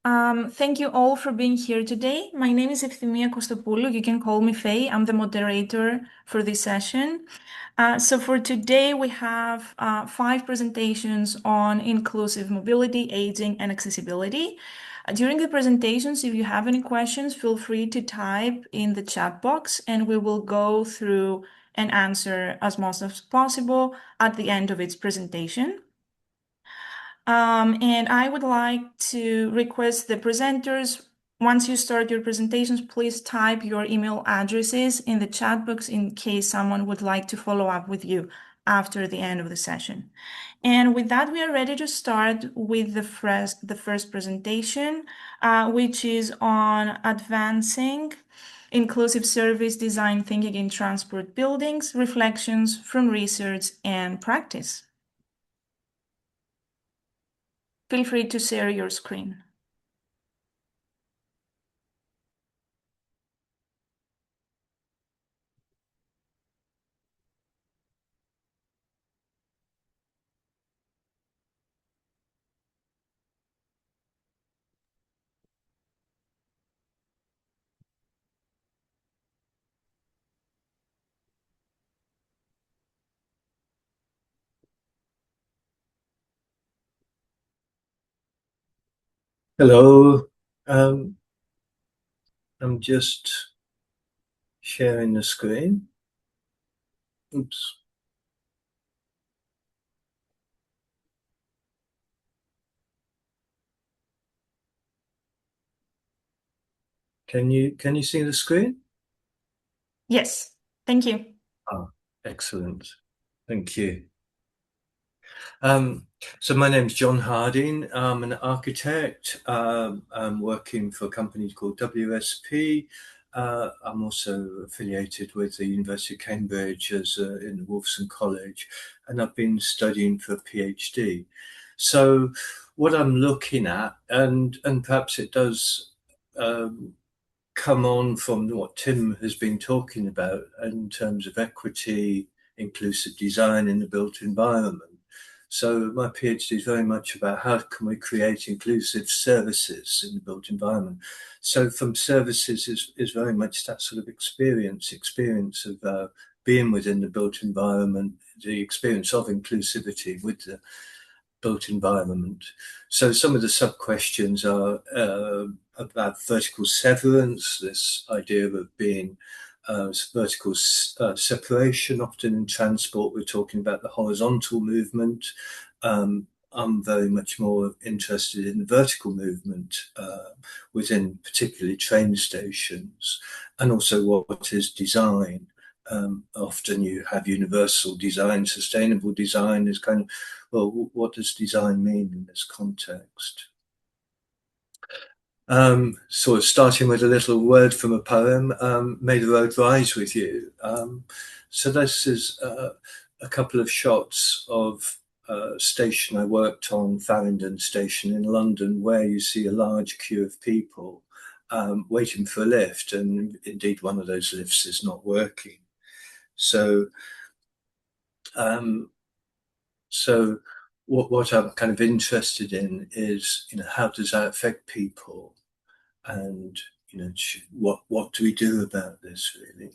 Thank you all for being here today. My name is Efthymia Kostopoulou. You can call me Faye. I'm the moderator for this session. So for today, we have 5 presentations on inclusive mobility, aging, and accessibility. During the presentations, if you have any questions, feel free to type in the chat box, and we will go through and answer as much as possible at the end of its presentation. And I would like to request the presenters, once you start your presentations, please type your email addresses in the chat box in case someone would like to follow up with you after the end of the session. And with that, we are ready to start with the first presentation, which is on advancing inclusive service design thinking in transport buildings, reflections from research and practice. Feel free to share your screen. Hello, I'm just sharing the screen. Oops. Can you see the screen? Yes, thank you. Oh, excellent. Thank you. So my name's John Harding. I'm an architect. I'm working for a company called WSP. I'm also affiliated with the University of Cambridge in Wolfson College, and I've been studying for a PhD. So what I'm looking at, and perhaps it does come on from what Tim has been talking about in terms of equity, inclusive design in the built environment. So my PhD is very much about how can we create inclusive services in the built environment. So from services is very much that sort of experience of being within the built environment, the experience of inclusivity with the built environment. So some of the sub-questions are about vertical severance, this idea of being vertical separation. Often in transport, we're talking about the horizontal movement. I'm very much more interested in the vertical movement within particularly train stations, and also what is design. Often you have universal design, sustainable design is kind of, well, what does design mean in this context? Sort of starting with a little word from a poem, May the Road Rise with You. So this is a couple of shots of a station I worked on, Farringdon Station in London, where you see a large queue of people waiting for a lift, and indeed one of those lifts is not working. So what I'm kind of interested in is, how does that affect people? And, what do we do about this, really?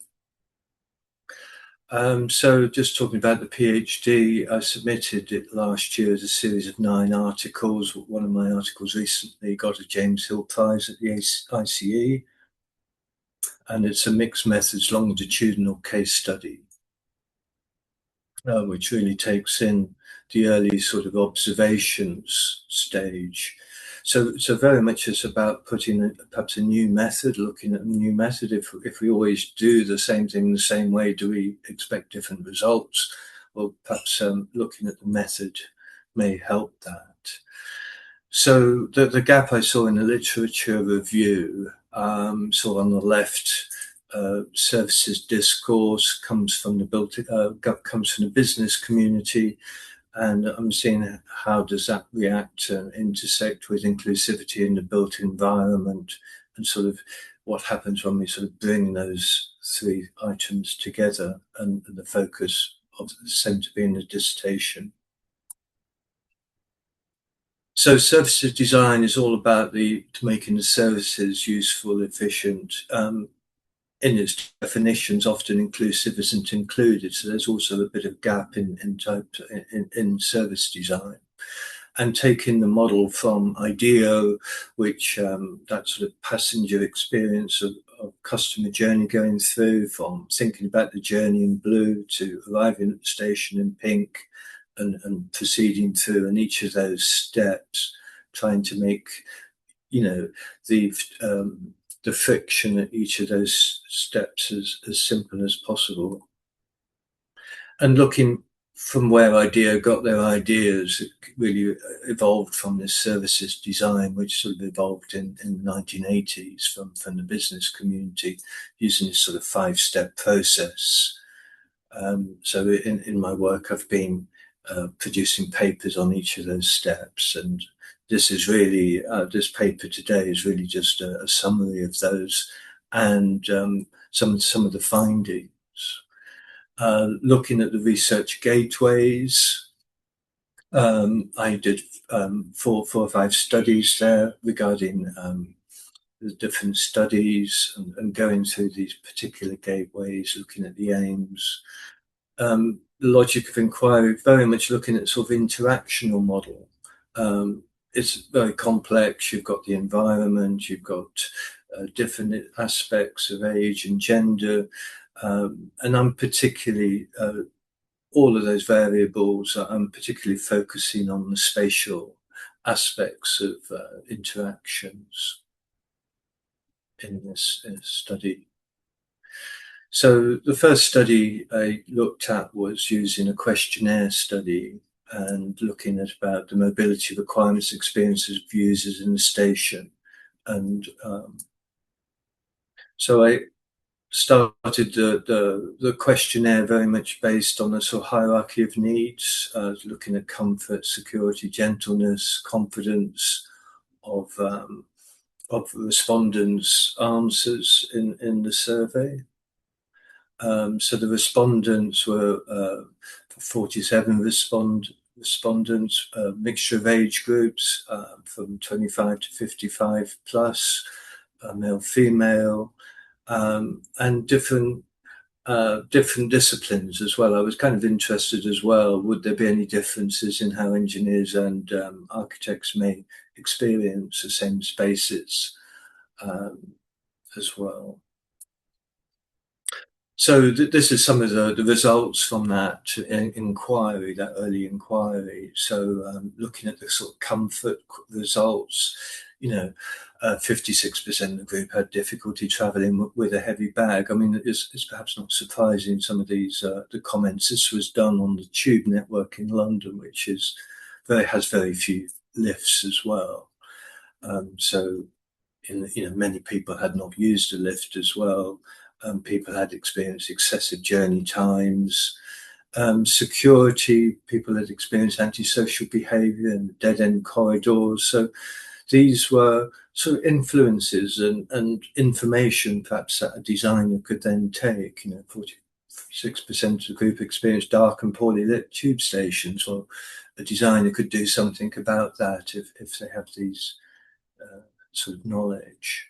So just talking about the PhD, I submitted it last year as a series of 9 articles. One of my articles recently got a James Hill Prize at the ICE, and it's a mixed methods longitudinal case study, which really takes in the early sort of observations stage. So very much it's about putting perhaps a new method, looking at a new method. If we always do the same thing the same way, do we expect different results? Well, perhaps looking at the method may help that. So the gap I saw in the literature review, so on the left, services discourse comes from the business community, and I'm seeing how does that react and intersect with inclusivity in the built environment, and sort of what happens when we sort of bring those 3 items together, and the focus of the same to be in the dissertation. So services design is all about making the services useful, efficient. In its definitions, often inclusive isn't included, so there's also a bit of gap in service design. And taking the model from IDEO, which that sort of passenger experience of customer journey going through, from thinking about the journey in blue to arriving at the station in pink, and proceeding through, and each of those steps trying to make, you know, the friction at each of those steps as simple as possible. And looking from where IDEO got their ideas, it really evolved from this services design, which sort of evolved in the 1980s from the business community, using this sort of 5-step process. So in my work, I've been producing papers on each of those steps, and this is really this paper today is really just a summary of those, and some of the findings. Looking at the research gateways, I did 4 or 5 studies there regarding the different studies, and going through these particular gateways, looking at the aims. The logic of inquiry, very much looking at sort of interactional model. It's very complex. You've got the environment, you've got different aspects of age and gender, and I'm particularly all of those variables. I'm particularly focusing on the spatial aspects of interactions in this study. So the first study I looked at was using a questionnaire study and looking at about the mobility requirements, experiences of users in the station. And so I started the questionnaire very much based on a sort of hierarchy of needs, looking at comfort, security, gentleness, confidence of respondents' answers in the survey. So the respondents were 47 respondents, a mixture of age groups from 25 to 55 plus, male, female, and different disciplines as well. I was kind of interested as well, would there be any differences in how engineers and architects may experience the same spaces as well. So this is some of the results from that inquiry, that early inquiry. So looking at the sort of comfort results, 56% of the group had difficulty travelling with a heavy bag. I mean, it's perhaps not surprising, some of these the comments. This was done on the tube network in London, which has very few lifts as well. So many people had not used a lift as well. People had experienced excessive journey times. Security, people had experienced antisocial behaviour and dead-end corridors. So these were sort of influences and information perhaps that a designer could then take. 46% of the group experienced dark and poorly lit tube stations. Well, a designer could do something about that if they have these sort of knowledge.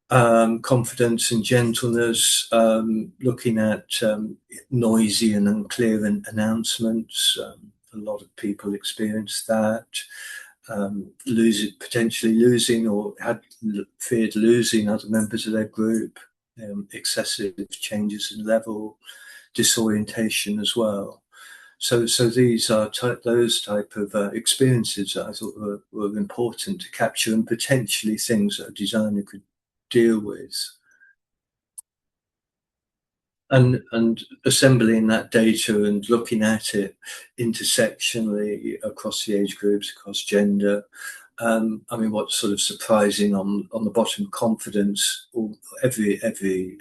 Confidence and gentleness, looking at noisy and unclear announcements. A lot of people experienced that. Potentially losing or had feared losing other members of their group. Excessive changes in level, disorientation as well. So these are those type of experiences that I thought were important to capture, and potentially things that a designer could deal with. And assembling that data and looking at it intersectionally across the age groups, across gender. I mean, what's sort of surprising on the bottom, confidence. Every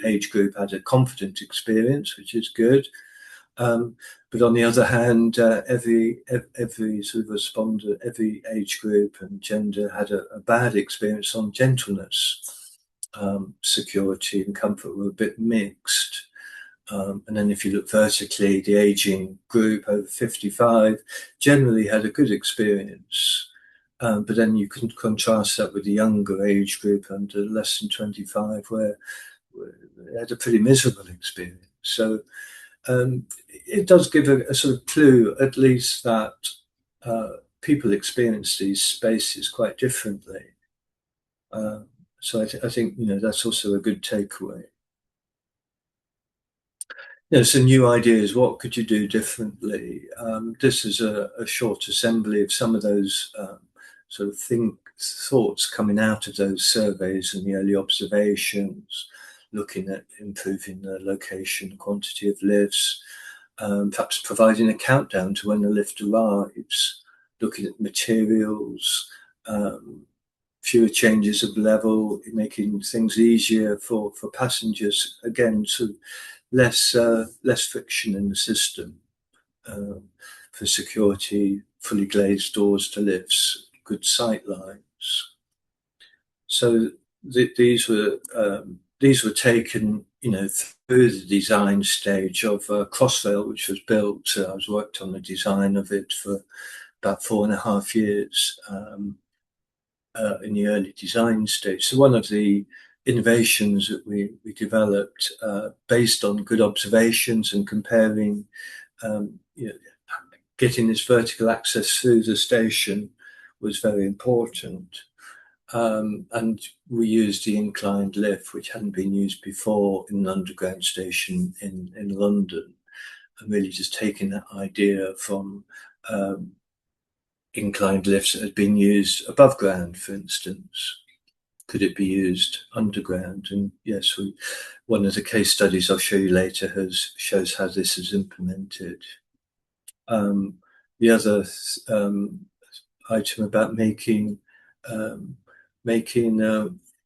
age group had a confident experience, which is good. But on the other hand, every sort of respondent, every age group and gender had a bad experience on gentleness. Security and comfort were a bit mixed. And then if you look vertically, the aging group over 55 generally had a good experience. But then you can contrast that with the younger age group under less than 25, where they had a pretty miserable experience. So it does give a sort of clue, at least, that people experience these spaces quite differently. So I think, that's also a good takeaway. So new ideas, what could you do differently? This is a short assembly of some of those sort of thoughts coming out of those surveys and the early observations, looking at improving the location, quantity of lifts, perhaps providing a countdown to when the lift arrives, looking at materials, fewer changes of level, making things easier for passengers, again, sort of less friction in the system, for security, fully glazed doors to lifts, good sight lines. So these were taken, through the design stage of Crossrail, which was built. I was worked on the design of it for about 4.5 years in the early design stage. So one of the innovations that we developed based on good observations and comparing, getting this vertical access through the station was very important. And we used the inclined lift, which hadn't been used before in an underground station in London, and really just taking that idea from inclined lifts that had been used above ground, for instance. Could it be used underground? And yes, one of the case studies I'll show you later shows how this is implemented. The other item about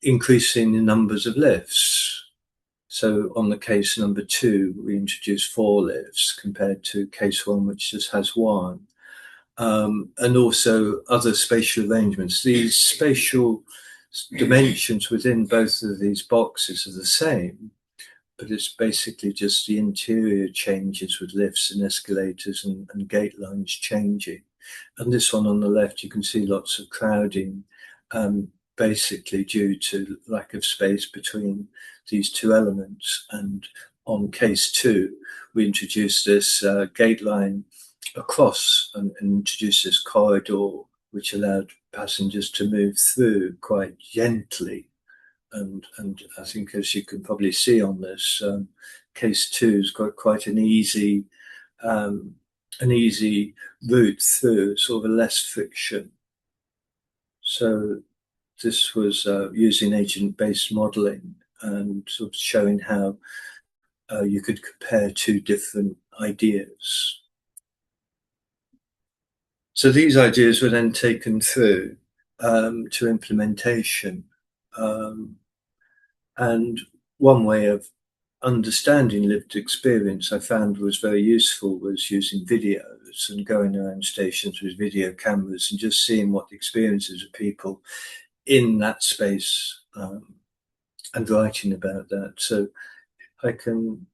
increasing the numbers of lifts. So on the case number 2, we introduced 4 lifts compared to case 1, which just has 1. And also other spatial arrangements. These spatial dimensions within both of these boxes are the same, but it's basically just the interior changes with lifts and escalators and gate lines changing. And this one on the left, you can see lots of crowding, basically due to lack of space between these two elements. And on case 2, we introduced this gate line across and introduced this corridor, which allowed passengers to move through quite gently. And I think, as you can probably see on this, case 2's got quite an easy route through, sort of a less friction. So this was using agent-based modeling and sort of showing how you could compare 2 different ideas. So these ideas were then taken through to implementation. And one way of understanding lived experience I found was very useful was using videos and going around stations with video cameras and just seeing what the experiences of people in that space and writing about that. So I can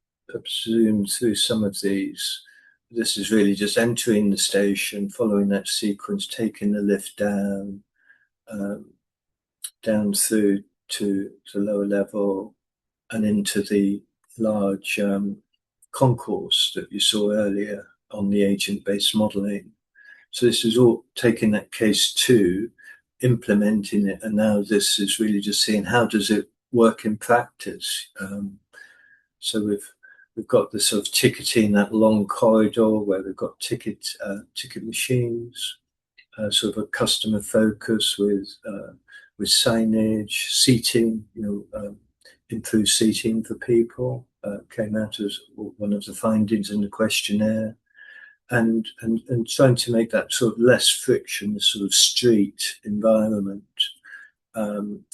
zoom through some of these. This is really just entering the station, following that sequence, taking the lift down through to the lower level and into the large concourse that you saw earlier on the agent-based modeling. So this is all taking that case 2, implementing it, and now this is really just seeing how does it work in practice. So we've got the sort of ticketing, that long corridor where we've got ticket machines, sort of a customer focus with signage, seating, improved seating for people, came out as one of the findings in the questionnaire, and trying to make that sort of less friction, the sort of street environment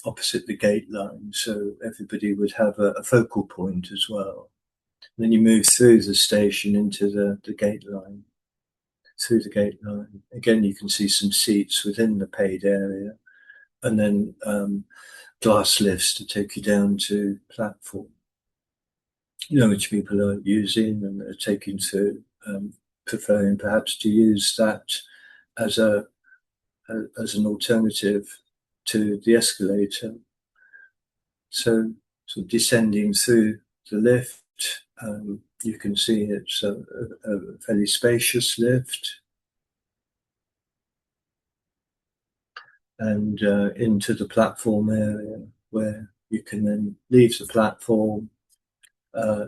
opposite the gate line, so everybody would have a focal point as well. And then you move through the station into the gate line. Through the gate line, again, you can see some seats within the paid area, and then glass lifts to take you down to platform, which people are using and are taking through, preferring perhaps to use that as a as an alternative to the escalator. So sort of descending through the lift, you can see it's a fairly spacious lift. And into the platform area where you can then leave the platform,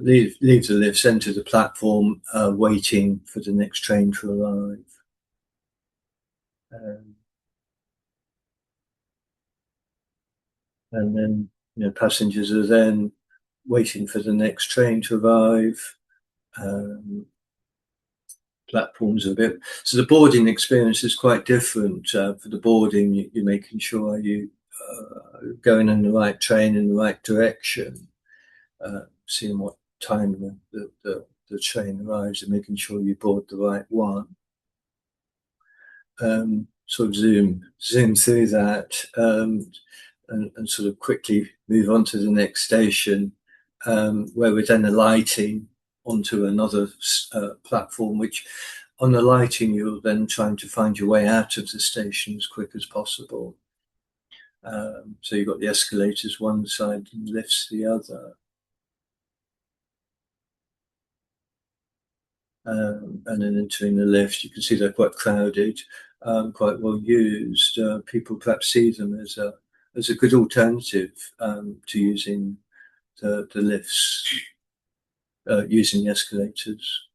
leave the lifts, enter the platform, waiting for the next train to arrive. And then, passengers are then waiting for the next train to arrive. Platforms are a bit. So the boarding experience is quite different. For the boarding, you're making sure you going in the right train in the right direction, seeing what time the train arrives and making sure you board the right one. Sort of zoom through that and sort of quickly move on to the next station, where we're then alighting onto another platform, which on the lighting you're then trying to find your way out of the station as quick as possible. So you've got the escalators one side and lifts the other. And then entering the lift, you can see they're quite crowded, quite well used. People perhaps see them as a good alternative to using the lifts, using the escalators,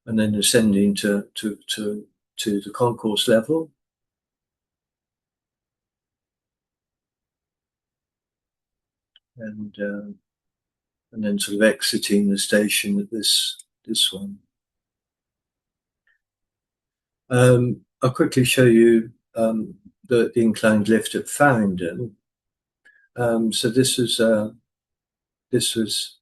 and then ascending to the concourse level. And then sort of exiting the station at this one. I'll quickly show you the inclined lift at Feigin. So this was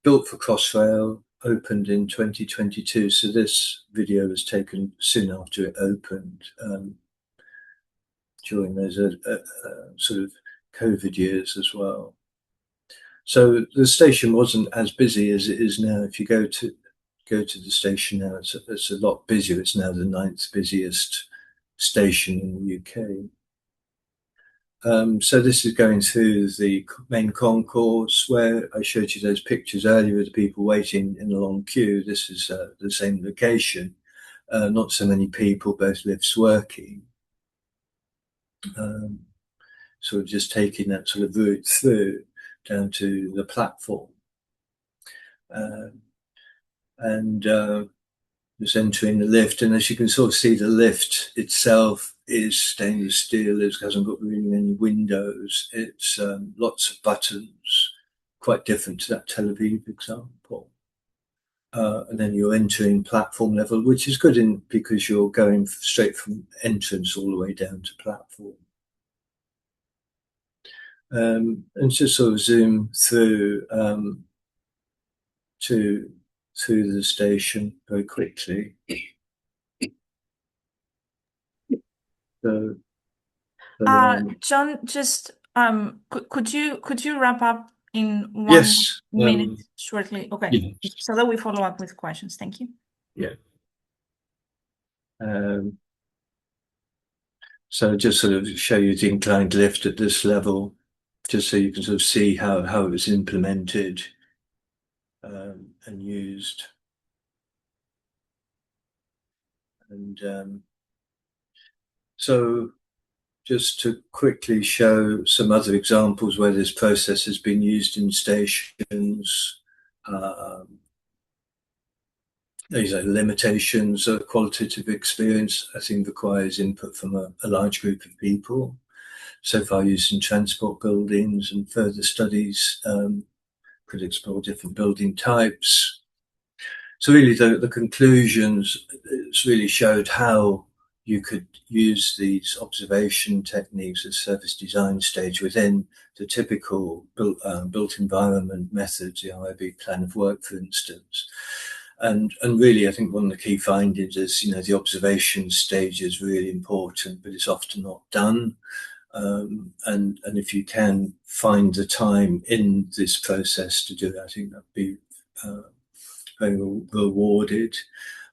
built for Crossrail, opened in 2022. So this video was taken soon after it opened, during those sort of COVID years as well. So the station wasn't as busy as it is now. If you go to the station now, it's a lot busier. It's now the 9th busiest station in the UK. So this is going through the main concourse where I showed you those pictures earlier of the people waiting in a long queue. This is the same location. Not so many people, both lifts working. Sort of just taking that sort of route through down to the platform. And just entering the lift, and as you can sort of see, the lift itself is stainless steel. It hasn't got really any windows. It's lots of buttons, quite different to that Tel Aviv example. And then you're entering platform level, which is good because you're going straight from entrance all the way down to platform. And just sort of zoom through through the station very quickly. So, John, just could you wrap up in 1 yes, minute shortly? Okay, yeah. So that we follow up with questions. Thank you. Yeah. So just sort of show you the inclined lift at this level, just so you can sort of see how it was implemented and used. And so just to quickly show some other examples where this process has been used in stations. These are limitations of qualitative experience, I think, requires input from a large group of people. So far used in transport buildings, and further studies could explore different building types. So really the conclusions, it's really showed how you could use these observation techniques at surface design stage within the typical built environment methods, the RIB plan of work, for instance. And really, I think one of the key findings is, the observation stage is really important, but it's often not done. And if you can find the time in this process to do that, I think that'd be very rewarded.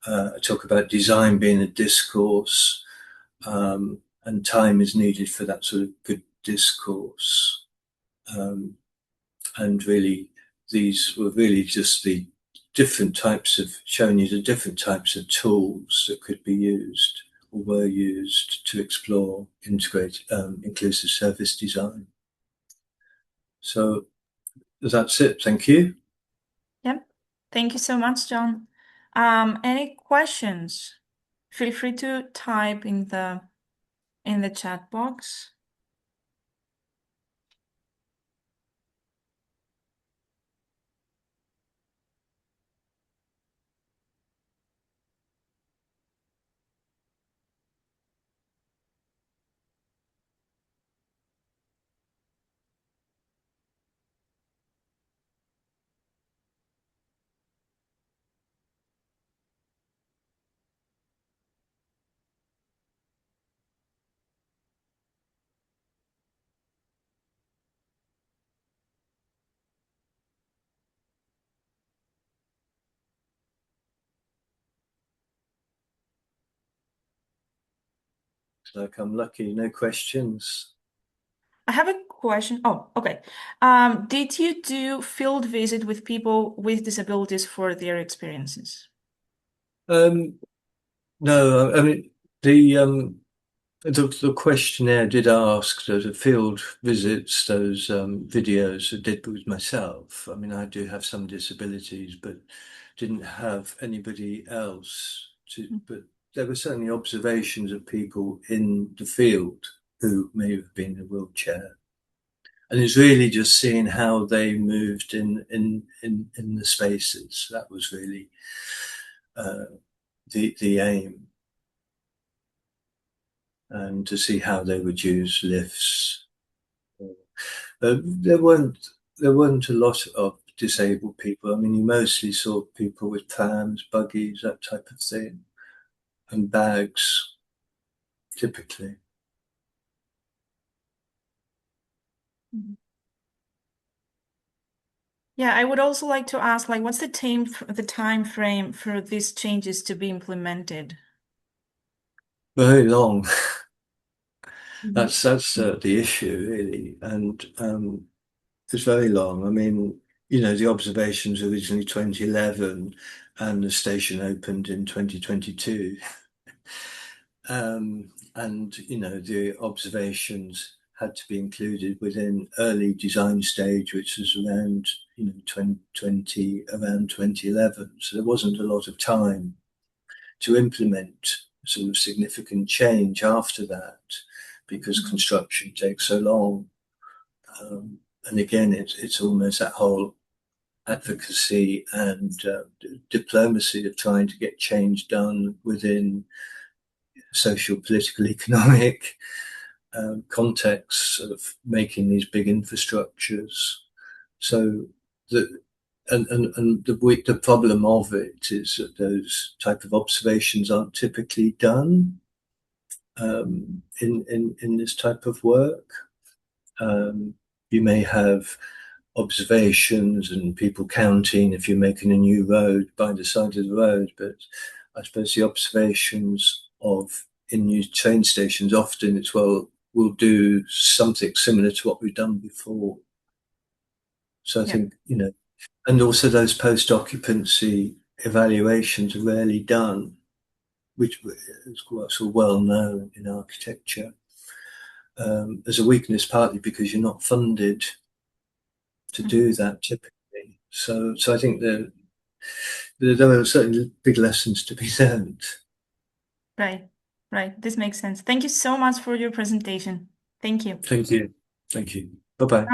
I talk about design being a discourse, and time is needed for that sort of good discourse. And really, these were really just the different types of, showing you the different types of tools that could be used or were used to explore inclusive service design. So that's it. Thank you. Yep. Thank you so much, John. Any questions? Feel free to type in the chat box. Like I'm lucky, no questions. I have a question. Oh, okay. Did you do field visit with people with disabilities for their experiences? No, I mean the questionnaire did ask those field visits, those videos I did with myself. I mean, I do have some disabilities, but didn't have anybody else to. But there were certainly observations of people in the field who may have been in a wheelchair, and it's really just seeing how they moved in the spaces. That was really the aim. And to see how they would use lifts. There weren't a lot of disabled people. I mean, you mostly saw people with prams, buggies, that type of thing, and bags, typically. Yeah, I would also like to ask, like, what's the time frame for these changes to be implemented? Very long. Mhm. That's the issue, really, and it's very long. I mean, you know, the observations originally 2011, and the station opened in 2022. And you know, the observations had to be included within early design stage, which was around 2020, around 2011. So there wasn't a lot of time to implement sort of significant change after that, because construction takes so long. And again, it's almost that whole advocacy and diplomacy of trying to get change done within social, political, economic contexts of making these big infrastructures. So the problem of it is that those type of observations aren't typically done in this type of work. You may have observations and people counting if you're making a new road by the side of the road, but I suppose the observations of in new train stations often it's we'll do something similar to what we've done before. So I Yeah. think and also those post-occupancy evaluations are rarely done, which is quite so well known in architecture. There's a weakness partly because you're not funded to do that typically. So I think there are certainly big lessons to be learned. Right. Right. This makes sense. Thank you so much for your presentation. Thank you. Thank you. Thank you. Bye-bye.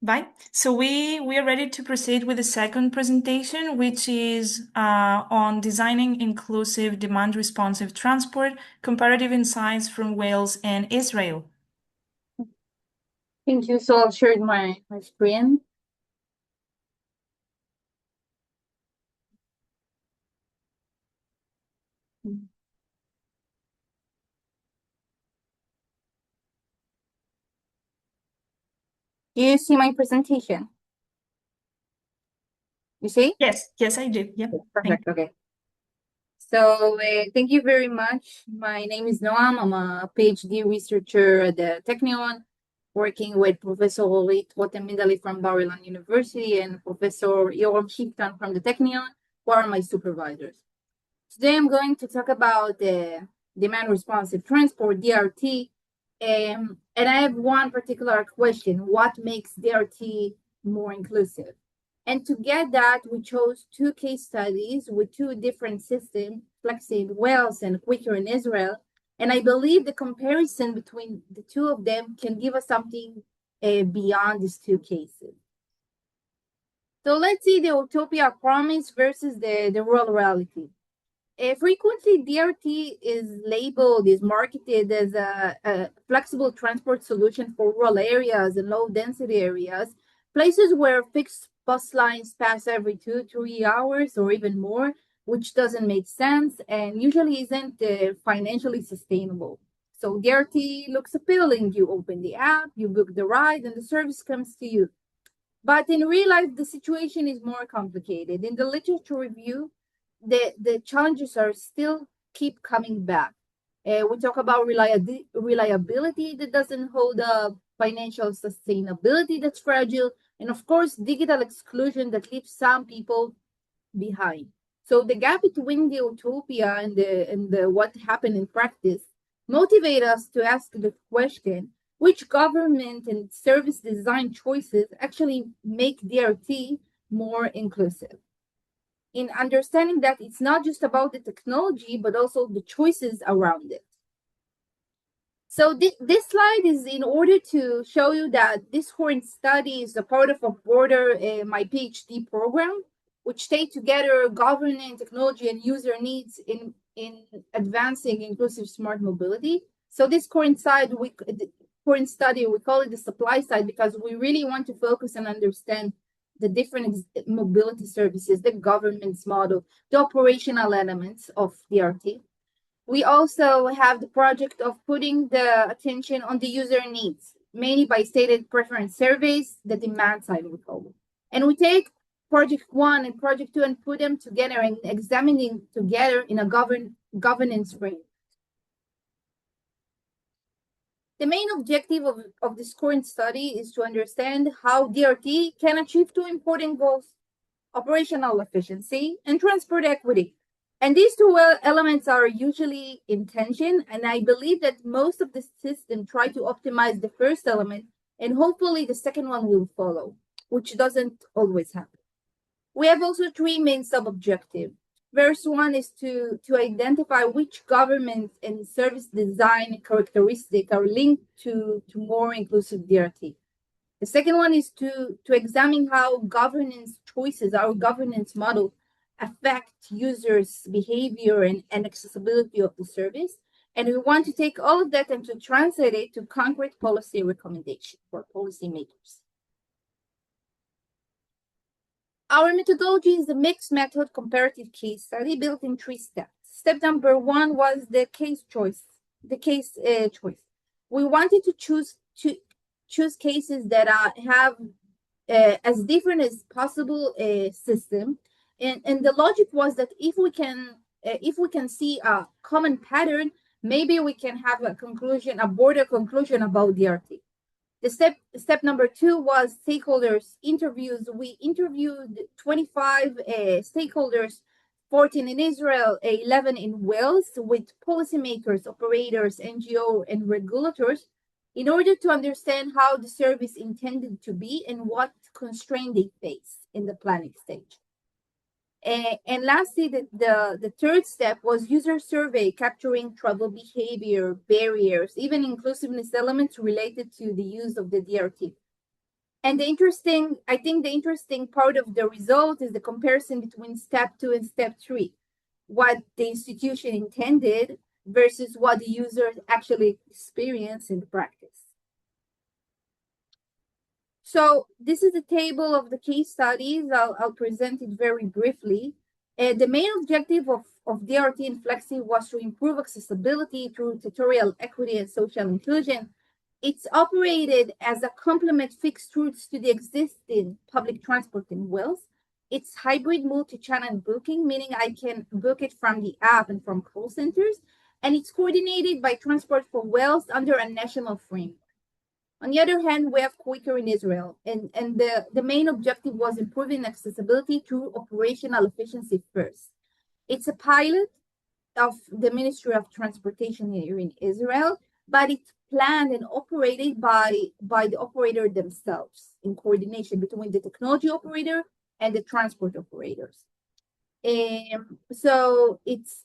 Bye. So we are ready to proceed with the second presentation, which is on designing inclusive demand responsive transport, comparative insights from Wales and Israel. Thank you. So I'll share my screen. Do you see my presentation? You see? Yes, yes, I do. Yep. Perfect. Okay. Thank you very much. My name is Noam. I'm a PhD researcher at the Technion, working with Professor Orit Rotem from Bar-Ilan University and Professor Yoram Shiftan from the Technion, who are my supervisors. Today I'm going to talk about demand responsive transport, DRT, and I have one particular question: what makes DRT more inclusive? And to get that, we chose two case studies with two different systems, Flexi in Wales and Quicker in Israel. And I believe the comparison between the two of them can give us something beyond these two cases. So let's see the utopia promise versus the real reality. Frequently, DRT is marketed as a flexible transport solution for rural areas and low density areas, places where fixed bus lines pass every 2-3 hours or even more, which doesn't make sense and usually isn't financially sustainable. So DRT looks appealing. You open the app, you book the ride, and the service comes to you. But in real life, the situation is more complicated. In the literature review, the challenges are still keep coming back. We talk about reliability that doesn't hold up, financial sustainability that's fragile, and of course, digital exclusion that leaves some people behind. So the gap between the utopia and the what happened in practice motivate us to ask the question: which government and service design choices actually make DRT more inclusive? In understanding that it's not just about the technology, but also the choices around it. So this slide is in order to show you that this current study is a part of a broader my PhD program, which take together governance, technology, and user needs in advancing inclusive smart mobility. So this current study, we call it the supply side because we really want to focus and understand the different mobility services, the government's model, the operational elements of DRT. We also have the project of putting the attention on the user needs, mainly by stated preference surveys, the demand side we call it. And we take project 1 and project 2 and put them together and examining together in a governance frame. The main objective of this current study is to understand how DRT can achieve two important goals: operational efficiency and transport equity. And these two elements are usually in tension, and I believe that most of the system try to optimize the first element, and hopefully the second one will follow, which doesn't always happen. We have also three main sub-objectives. Verse 1 is to identify which government and service design characteristics are linked to more inclusive DRT. The second one is to examine how governance choices, our governance model, affect users' behavior and accessibility of the service. And we want to take all of that and to translate it to concrete policy recommendations for policymakers. Our methodology is a mixed method comparative case study built in 3 steps. Step number 1 was the case choice. We wanted to choose cases that have as different as possible system, and the logic was that if we can see a common pattern, maybe we can have a broader conclusion about DRT. The step number 2 was stakeholders interviews. We interviewed 25 stakeholders, 14 in Israel, 11 in Wales, with policymakers, operators, NGO, and regulators, in order to understand how the service intended to be and what constraint they face in the planning stage. And lastly, the third step was user survey, capturing travel behavior, barriers, even inclusiveness elements related to the use of the DRT. And I think the interesting part of the result is the comparison between step 2 and step 3, what the institution intended versus what the user actually experienced in practice. So this is a table of the case studies. I'll present it very briefly. The main objective of DRT in Flexi was to improve accessibility through tutorial equity and social inclusion. It's operated as a complement fixed routes to the existing public transport in Wales. It's hybrid multi-channel booking, meaning I can book it from the app and from call centers, and it's coordinated by Transport for Wales under a national framework. On the other hand, we have Quicker in Israel, and the main objective was improving accessibility through operational efficiency first. It's a pilot of the Ministry of Transportation here in Israel, but it's planned and operated by the operator themselves in coordination between the technology operator and the transport operators. So it's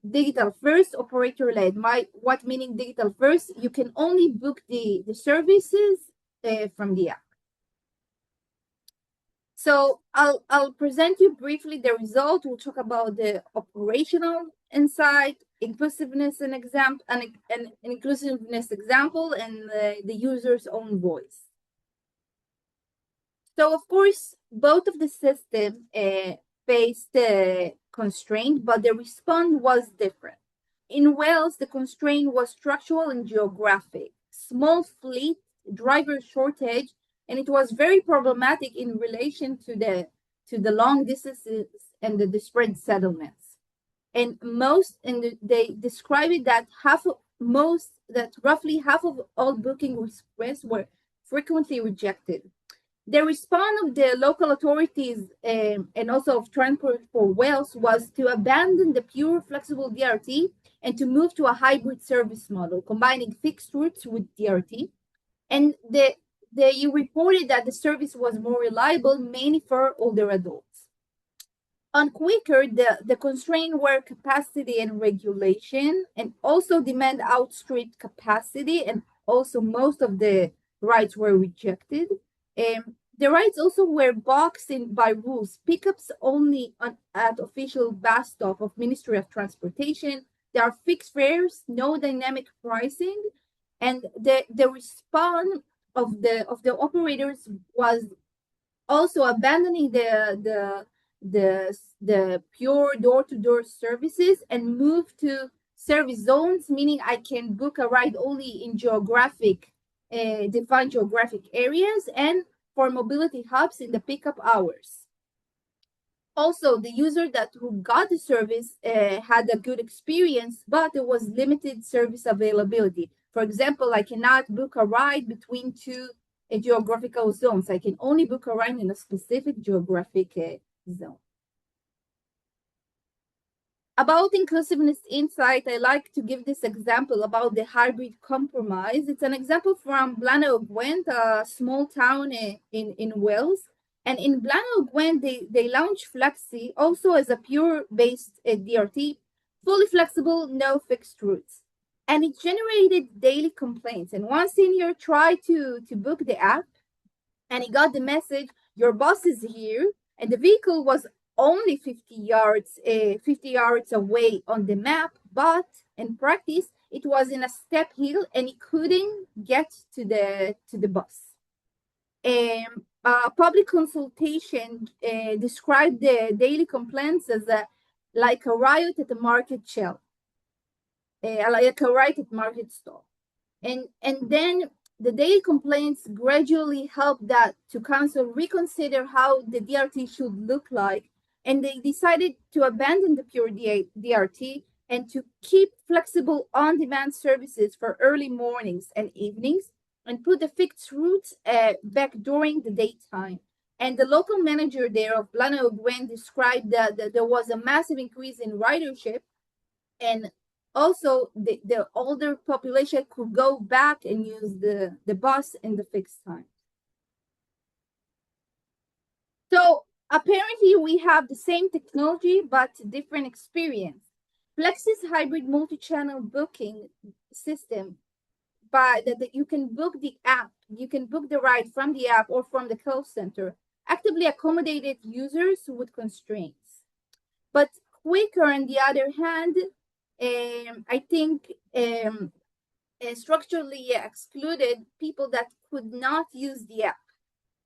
digital first, operator led. What meaning digital first? You can only book the services from the app. So I'll present you briefly the result. We'll talk about the operational insight, inclusiveness and example, and inclusiveness example, and the user's own voice. So of course, both of the systems faced constraint, but the response was different. In Wales, the constraint was structural and geographic. Small fleet, driver shortage, and it was very problematic in relation to the long distances and the disparate settlements. And they describe it that roughly half of all booking requests were frequently rejected. The response of the local authorities and also of Transport for Wales was to abandon the pure flexible DRT and to move to a hybrid service model, combining fixed routes with DRT. And you reported that the service was more reliable, mainly for older adults. On Quicker, the constraints were capacity and regulation, and also demand outstripped capacity, and also most of the rides were rejected. The rides also were boxed in by rules, pickups only at official bus stop of Ministry of Transportation. There are fixed fares, no dynamic pricing, and the response of the operators was also abandoning the pure door-to-door services and move to service zones, meaning I can book a ride only in defined geographic areas and for mobility hubs in the pickup hours. Also, the user who got the service had a good experience, but there was limited service availability. For example, I cannot book a ride between two geographical zones. I can only book a ride in a specific geographic zone. About inclusiveness insight, I like to give this example about the hybrid compromise. It's an example from Blaenau Gwent, a small town in Wales. And in Blaenau Gwent, they launched Flexi also as a pure-based DRT, fully flexible, no fixed routes. And it generated daily complaints. And one senior tried to book the app, and he got the message, your bus is here, and the vehicle was only 50 yards away on the map, but in practice, it was in a step hill and he couldn't get to the bus. Public consultation described the daily complaints as like a riot at the market shell, like a riot at market stall. And then the daily complaints gradually helped that to council reconsider how the DRT should look like, and they decided to abandon the pure DRT and to keep flexible on-demand services for early mornings and evenings and put the fixed routes back during the daytime. And the local manager there of Blaenau Gwent described that there was a massive increase in ridership, and also the older population could go back and use the bus in the fixed time. So apparently we have the same technology, but different experience. Flexi's hybrid multi-channel booking system, that you can book the app, you can book the ride from the app or from the call center, actively accommodated users with constraints. But Quicker, on the other hand, I think structurally excluded people that could not use the app.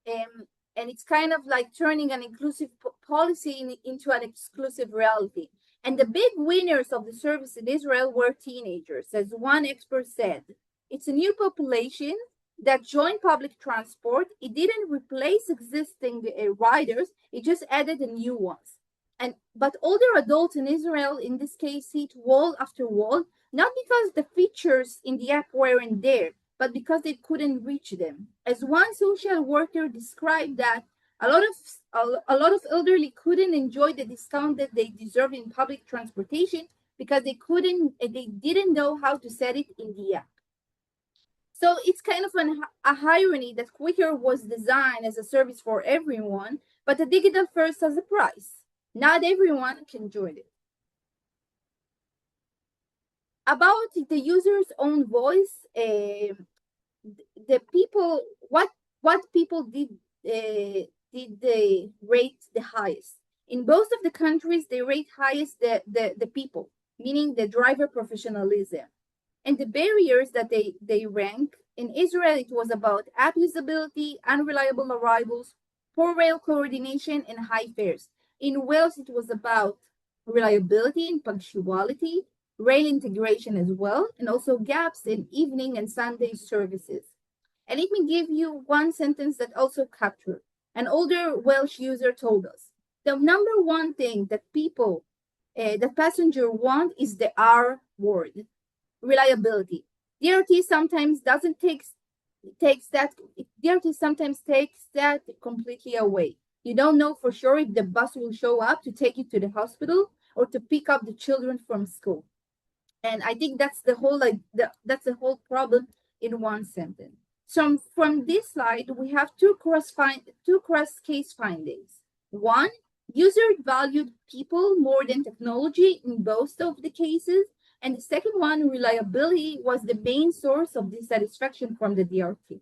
And it's kind of like turning an inclusive policy into an exclusive reality. And the big winners of the service in Israel were teenagers. As one expert said, it's a new population, that joined public transport. It didn't replace existing riders, it just added new ones. But older adults in Israel, in this case, hit wall after wall, not because the features in the app weren't there, but because they couldn't reach them. As one social worker described that a lot of elderly couldn't enjoy the discount that they deserve in public transportation because they didn't know how to set it in the app. So it's kind of a irony that Quicker was designed as a service for everyone, but the digital first has a price. Not everyone can join it. About the user's own voice, the people, what people did they rate the highest? In both of the countries, they rate highest the people, meaning the driver professionalism. And the barriers that they rank, in Israel, it was about app usability, unreliable arrivals, poor rail coordination, and high fares. In Wales, it was about reliability and punctuality, rail integration as well, and also gaps in evening and Sunday services. And let me give you one sentence that also captured. An older Welsh user told us, the number one thing that that passenger want is the R word, reliability. DRT sometimes sometimes takes that completely away. You don't know for sure if the bus will show up to take you to the hospital or to pick up the children from school. And I think that's the whole problem in one sentence. So from this slide, we have two cross case findings. One, user valued people more than technology in both of the cases. And the second one, reliability, was the main source of dissatisfaction from the DRT.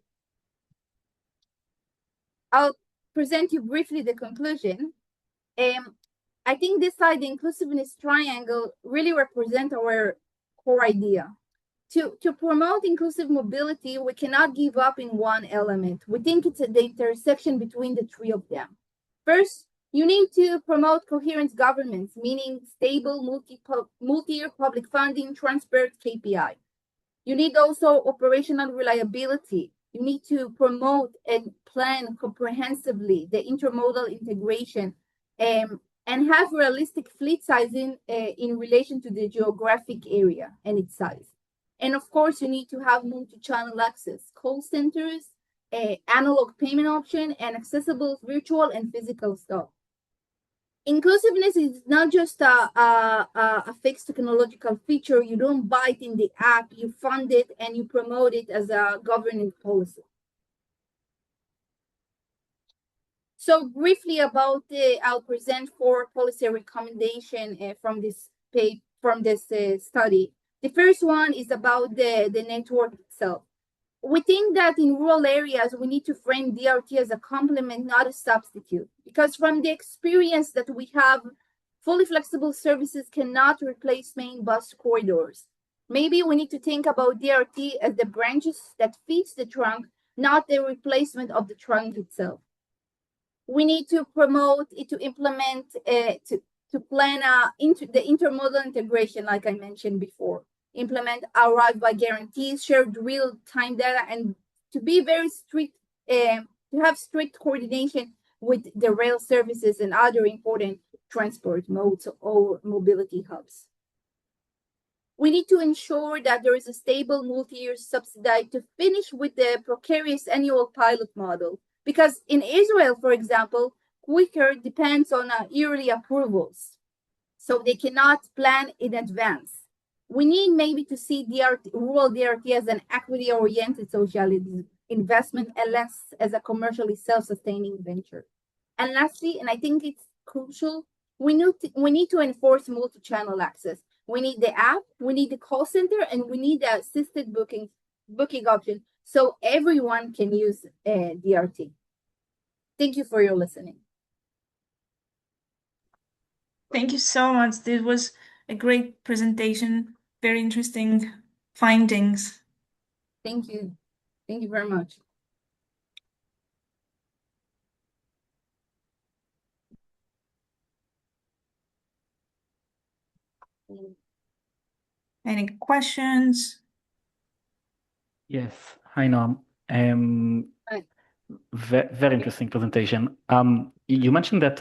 I'll present you briefly the conclusion. I think this slide, the inclusiveness triangle, really represents our core idea. To promote inclusive mobility, we cannot give up in one element. We think it's the intersection between the three of them. First, you need to promote coherent governance, meaning stable multi-year public funding, transparent KPI. You need also operational reliability. You need to promote and plan comprehensively the intermodal integration and have realistic fleet sizing in relation to the geographic area and its size. And of course, you need to have multi-channel access, call centers, analog payment option, and accessible virtual and physical stuff. Inclusiveness is not just a fixed technological feature. You don't buy it in the app, you fund it, and you promote it as a governing policy. So briefly about I'll present 4 policy recommendations from this study. The first one is about the network itself. We think that in rural areas, we need to frame DRT as a complement, not a substitute, because from the experience that we have, fully flexible services cannot replace main bus corridors. Maybe we need to think about DRT as the branches that feeds the trunk, not the replacement of the trunk itself. We need to promote it, to implement, to plan the intermodal integration, like I mentioned before. Implement arrive by guarantees, shared real-time data, and to be very strict, to have strict coordination with the rail services and other important transport modes or mobility hubs. We need to ensure that there is a stable multi-year subsidy to finish with the precarious annual pilot model. Because in Israel, for example, Quicker depends on yearly approvals. So they cannot plan in advance. We need maybe to see rural DRT as an equity-oriented social investment and less as a commercially self-sustaining venture. And lastly, and I think it's crucial, we need to enforce multi-channel access. We need the app, we need the call center, and we need the assisted booking option so everyone can use DRT. Thank you for your listening. Thank you so much. This was a great presentation. Very interesting findings. Thank you. Thank you very much. Any questions? Yes. Hi, Noam. Um, Right. Very interesting presentation. You mentioned that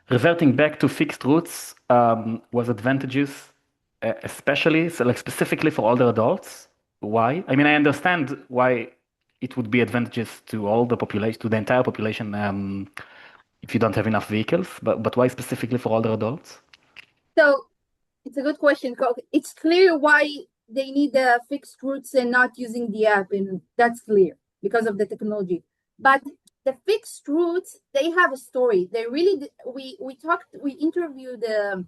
reverting back to fixed roots was advantageous, especially so like specifically for older adults. Why? I mean, I understand why it would be advantageous to all the population, to the entire population, if you don't have enough vehicles, but why specifically for older adults? So it's a good question. It's clear why they need the fixed routes and not using the app, and that's clear because of the technology. But the fixed routes, they have a story. They really we interviewed a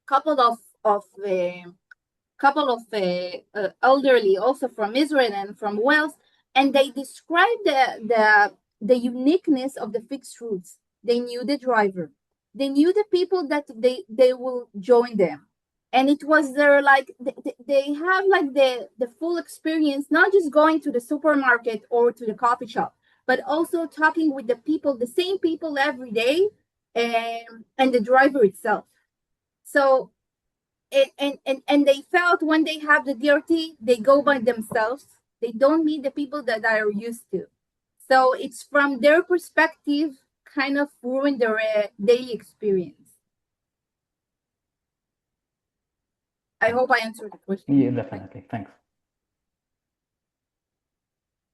couple of elderly also from Israel and from Wales, and they described the uniqueness of the fixed routes. They knew the driver, they knew the people that they will join them, and it was their like they have like the full experience, not just going to the supermarket or to the coffee shop, but also talking with the people, the same people every day, and the driver itself. So and they felt when they have the DRT, they go by themselves. They don't meet the people that are used to. So it's from their perspective, kind of ruin their daily experience. I hope I answered the question. Yeah, definitely. Thanks.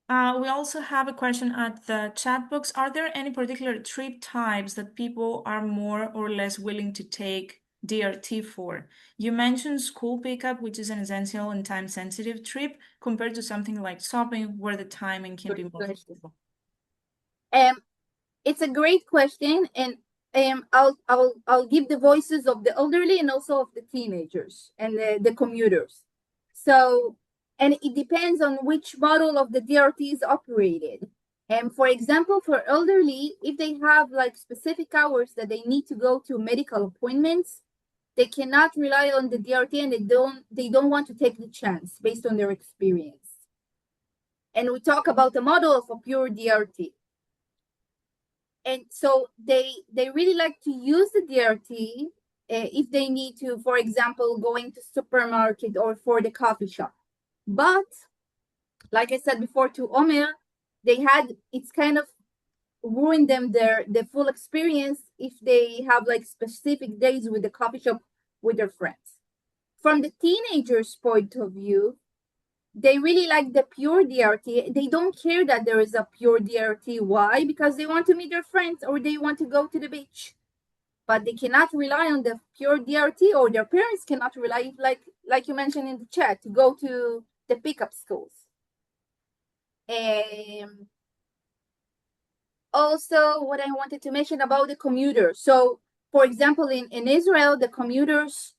We also have a question at the chat box. Are there any particular trip types that people are more or less willing to take DRT for? You mentioned school pickup, which is an essential and time-sensitive trip, compared to something like shopping, where the timing can be more flexible. It's a great question, and I'll give the voices of the elderly and also of the teenagers and the commuters. So, and it depends on which model of the DRT is operated. And for example, for elderly, if they have like specific hours that they need to go to medical appointments, they cannot rely on the DRT, and they don't want to take the chance based on their experience. And we talk about the model of a pure DRT. And so they really like to use the DRT if they need to, for example, going to supermarket or for the coffee shop. But like I said before to Omer, it's kind of ruined them their full experience if they have like specific days with the coffee shop with their friends. From the teenagers' point of view, they really like the pure DRT. They don't care that there is a pure DRT. Why? Because they want to meet their friends or they want to go to the beach. But they cannot rely on the pure DRT, or their parents cannot rely, like you mentioned in the chat, to go to the pickup schools. Also, what I wanted to mention about the commuters. So, for example, in Israel, the commuters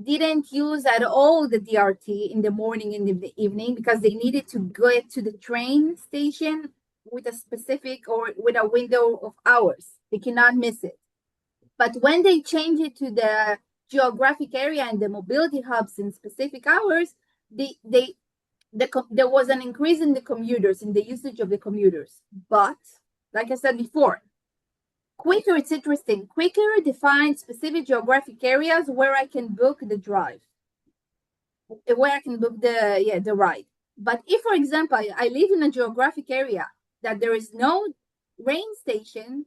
didn't use at all the DRT in the morning and in the evening because they needed to get to the train station with a specific or with a window of hours. They cannot miss it. But when they change it to the geographic area and the mobility hubs in specific hours, there was an increase in the commuters, in the usage of the commuters. But like I said before, Quicker, it's interesting. Quicker defines specific geographic areas where I can book the drive, where I can book the ride. But if, for example, I live in a geographic area that there is no train station,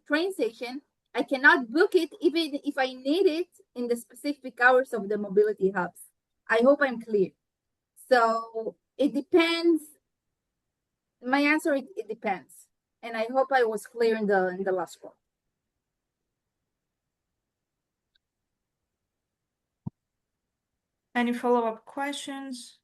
I cannot book it even if I need it in the specific hours of the mobility hubs. I hope I'm clear. So it depends. My answer, it depends. And I hope I was clear in the last one. Any follow-up questions?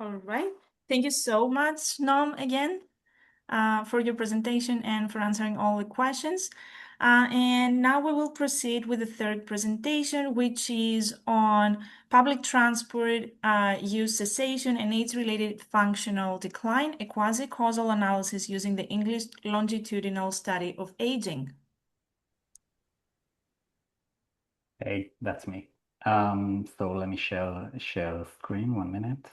All right. Thank you so much, Noam, again, for your presentation and for answering all the questions. And now we will proceed with the third presentation, which is on public transport use cessation and age-related functional decline, a quasi-causal analysis using the English longitudinal study of aging. Hey, that's me. So let me share screen, 1 minute.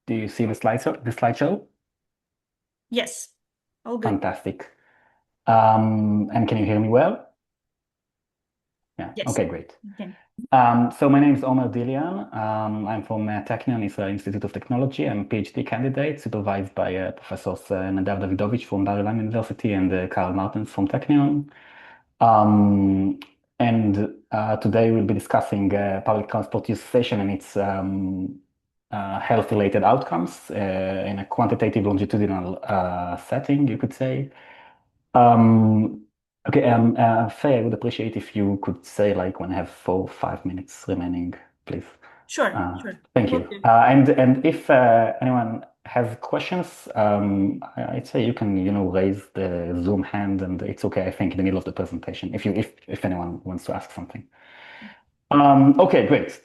Do you see the slideshow? Yes, all good. Fantastic. And can you hear me well? Yeah. Yes. Okay, great. Okay. So my name is Omer Dilian. I'm from Technion, Israel Institute of Technology. I'm a PhD candidate supervised by Professors Nadav Davidovitch from Bar-Ilan University and Karel Martens from Technion. And today we'll be discussing public transport use cessation and its health-related outcomes in a quantitative longitudinal setting, you could say. Okay, Faye, I would appreciate if you could say like when I have 4 or 5 minutes remaining, please. Sure. Thank you. Okay. And if anyone has questions, I'd say you can, raise the Zoom hand, and it's okay, I think, in the middle of the presentation, if anyone wants to ask something. Okay, great.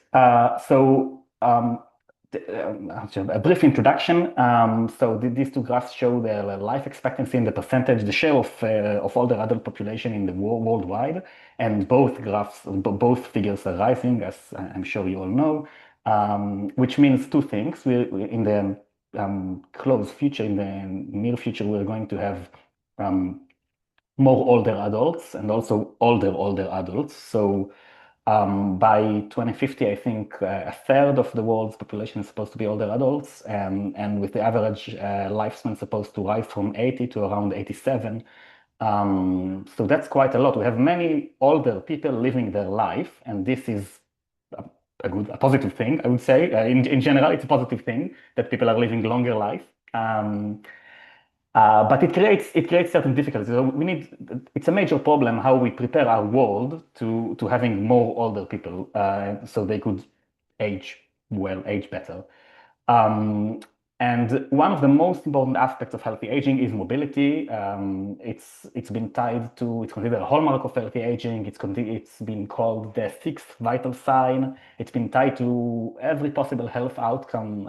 A brief introduction. These two graphs show the life expectancy and the percentage, the share of older adult population in the worldwide, and both figures are rising, as I'm sure you all know, which means two things. In the close future, in the near future, we're going to have more older adults and also older adults. So by 2050, I think a third of the world's population is supposed to be older adults, and with the average lifespan supposed to rise from 80 to around 87. So that's quite a lot. We have many older people living their life, and this is a positive thing, I would say. In general, it's a positive thing that people are living longer life. But it creates certain difficulties. So it's a major problem how we prepare our world to having more older people, so they could age well, age better. And one of the most important aspects of healthy aging is mobility. It's been tied to, it's considered a hallmark of healthy aging. It's been called the sixth vital sign. It's been tied to every possible health outcome,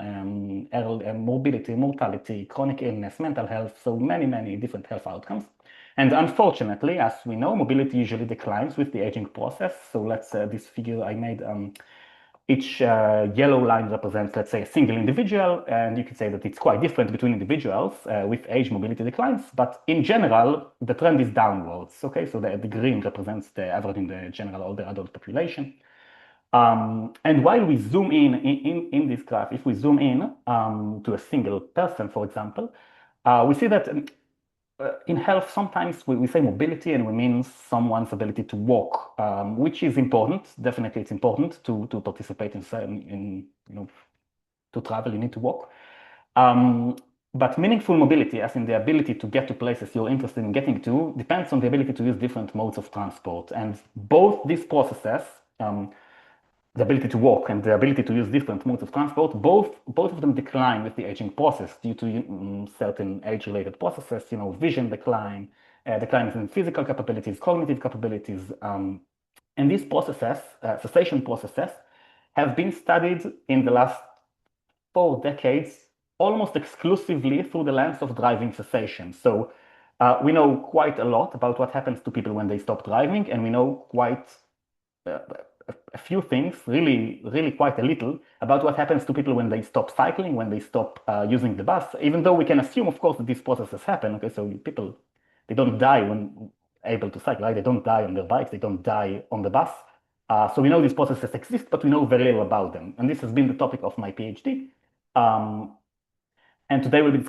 mobility, mortality, chronic illness, mental health, so many different health outcomes. And unfortunately, as we know, mobility usually declines with the aging process. So this figure I made, each yellow line represents, let's say, a single individual, and you could say that it's quite different between individuals with age mobility declines, but in general, the trend is downwards, okay? So the green represents the average in the general older adult population. And while we zoom in this graph, if we zoom in to a single person, for example, we see that in health, sometimes we say mobility and we mean someone's ability to walk, which is important. Definitely, it's important to participate to travel, you need to walk. But meaningful mobility, as in the ability to get to places you're interested in getting to, depends on the ability to use different modes of transport. And both these processes, the ability to walk and the ability to use different modes of transport, both of them decline with the aging process due to certain age-related processes, vision decline, declines in physical capabilities, cognitive capabilities. And these processes, cessation processes, have been studied in the last 4 decades almost exclusively through the lens of driving cessation. So we know quite a lot about what happens to people when they stop driving, and we know quite a few things, really quite a little, about what happens to people when they stop cycling, when they stop using the bus, even though we can assume, of course, that these processes happen. Okay, so people, they don't die when able to cycle, right? They don't die on their bikes, they don't die on the bus. So we know these processes exist, but we know very little about them. And this has been the topic of my PhD. And today we'll be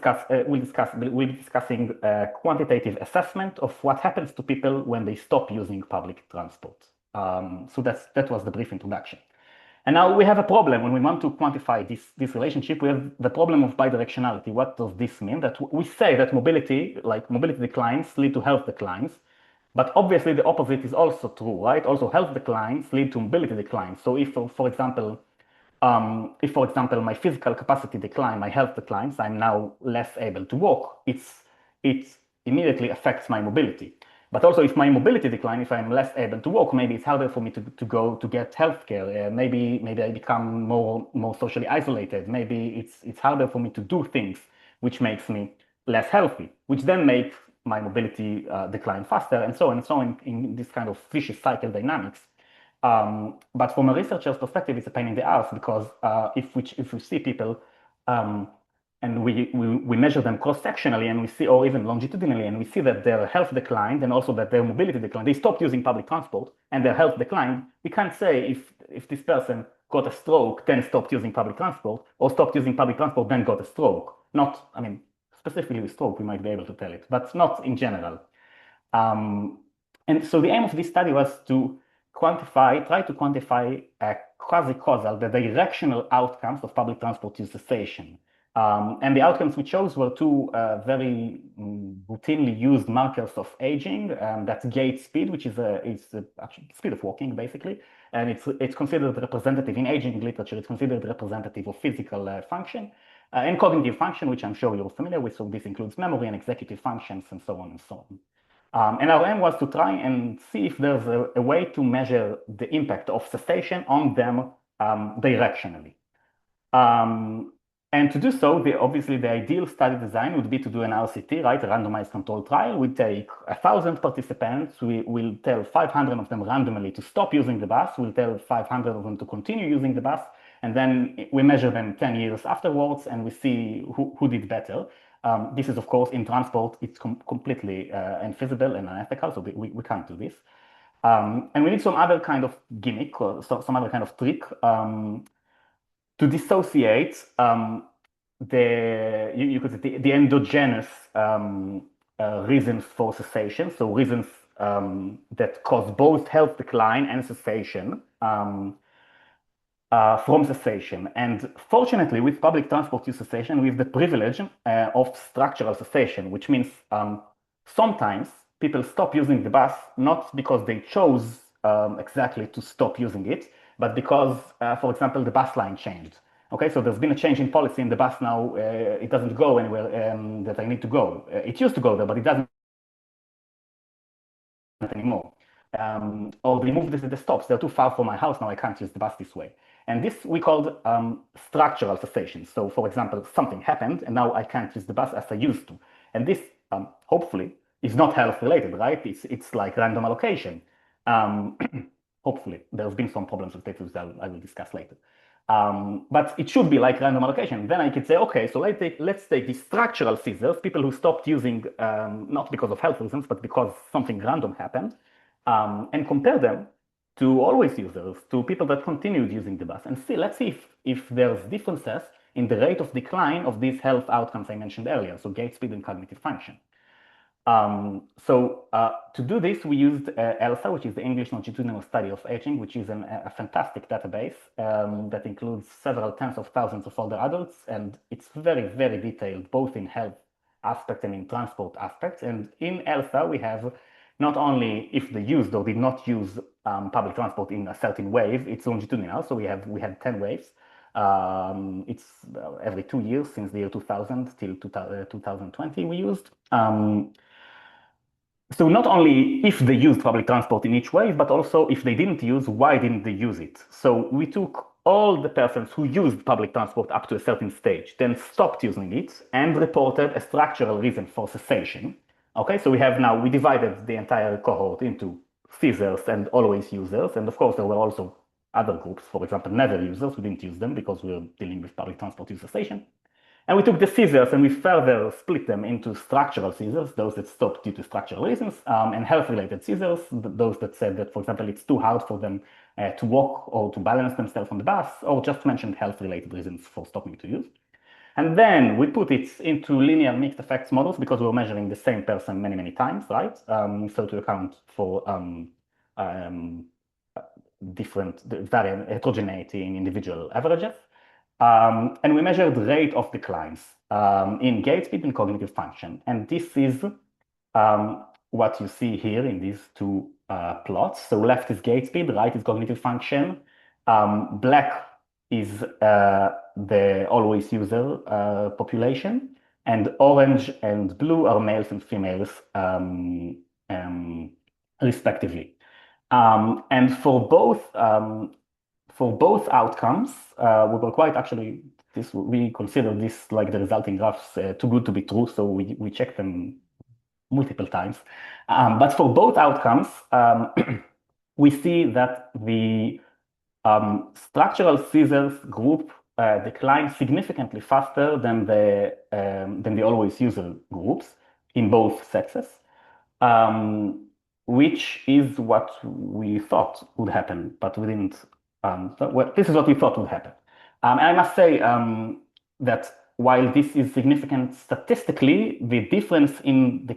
discussing quantitative assessment of what happens to people when they stop using public transport. So that was the brief introduction. And now we have a problem when we want to quantify this relationship. We have the problem of bidirectionality. What does this mean? That we say that mobility declines lead to health declines, but obviously the opposite is also true, right? Also health declines lead to mobility declines. So if, for example, my physical capacity decline, my health declines, I'm now less able to walk, it immediately affects my mobility. But also, if my mobility decline, if I'm less able to walk, maybe it's harder for me to go to get healthcare. Maybe I become more socially isolated. Maybe it's harder for me to do things, which makes me less healthy, which then makes my mobility decline faster, and so on and so on in this kind of vicious cycle dynamics. But from a researcher's perspective, it's a pain in the ass because if we see people and we measure them cross-sectionally and we see, or even longitudinally, and we see that their health declined and also that their mobility declined, they stopped using public transport and their health declined, we can't say if this person got a stroke, then stopped using public transport, or stopped using public transport, then got a stroke. Not, I mean, specifically with stroke, we might be able to tell it, but not in general. And so the aim of this study was to try to quantify a quasi-causal, the directional outcomes of public transport use cessation. And the outcomes we chose were two very routinely used markers of aging. That's gait speed, which is actually speed of walking, basically. And it's considered representative in aging literature. It's considered representative of physical function and cognitive function, which I'm sure you're familiar with. So this includes memory and executive functions and so on and so on. And our aim was to try and see if there's a way to measure the impact of cessation on them directionally. And to do so, obviously the ideal study design would be to do an RCT, right? A randomized controlled trial. We take 1,000 participants. We will tell 500 of them randomly to stop using the bus. We'll tell 500 of them to continue using the bus. And then we measure them 10 years afterwards and we see who did better. This is, of course, in transport, it's completely infeasible and unethical, so we can't do this. And we need some other kind of gimmick or some other kind of trick to dissociate you could say the endogenous reasons for cessation, so reasons that cause both health decline and cessation from cessation. And fortunately, with public transport use cessation, we have the privilege of structural cessation, which means sometimes people stop using the bus, not because they chose exactly to stop using it, but because, for example, the bus line changed. Okay, so there's been a change in policy in the bus now. It doesn't go anywhere that I need to go. It used to go there, but it doesn't anymore. Or they moved the stops. They're too far from my house. Now I can't use the bus this way. And this we called structural cessation. So, for example, something happened, and now I can't use the bus as I used to. And this, hopefully, is not health related, right? It's like random allocation. Hopefully, there's been some problems with this I will discuss later. But it should be like random allocation. Then I could say, okay, so let's take these structural seizures, people who stopped using, not because of health reasons, but because something random happened, and compare them to always users, to people that continued using the bus, and let's see if there's differences in the rate of decline of these health outcomes I mentioned earlier, so gait speed and cognitive function. To do this, we used ELSA, which is the English Longitudinal Study of Aging, which is a fantastic database that includes several tens of thousands of older adults, and it's very, very detailed, both in health aspects and in transport aspects. And in ELSA, we have not only if they used or did not use public transport in a certain wave, it's longitudinal, so we had 10 waves. It's every 2 years since the year 2000 till 2020 we used. So not only if they used public transport in each wave, but also if they didn't use, why didn't they use it? So we took all the persons who used public transport up to a certain stage, then stopped using it and reported a structural reason for cessation. Okay, so we divided the entire cohort into seizers and always users. And of course, there were also other groups, for example, never users who didn't use them because we were dealing with public transport use cessation. And we took the seizers and we further split them into structural seizers, those that stopped due to structural reasons, and health-related seizers, those that said that, for example, it's too hard for them to walk or to balance themselves on the bus, or just mentioned health-related reasons for stopping to use. And then we put it into linear mixed effects models because we were measuring the same person many, many times, right? So to account for different variant heterogeneity in individual averages. And we measured the rate of declines in gait speed and cognitive function. And this is what you see here in these two plots. So left is gait speed, right is cognitive function. Black is the always user population, and orange and blue are males and females respectively. And for both outcomes, we were quite actually we consider this like the resulting graphs too good to be true, so we checked them multiple times. But for both outcomes, we see that the structural scissors group declines significantly faster than the always user groups in both sexes, which is what we thought would happen, but we didn't. Well, this is what we thought would happen. And I must say that while this is significant statistically, the difference in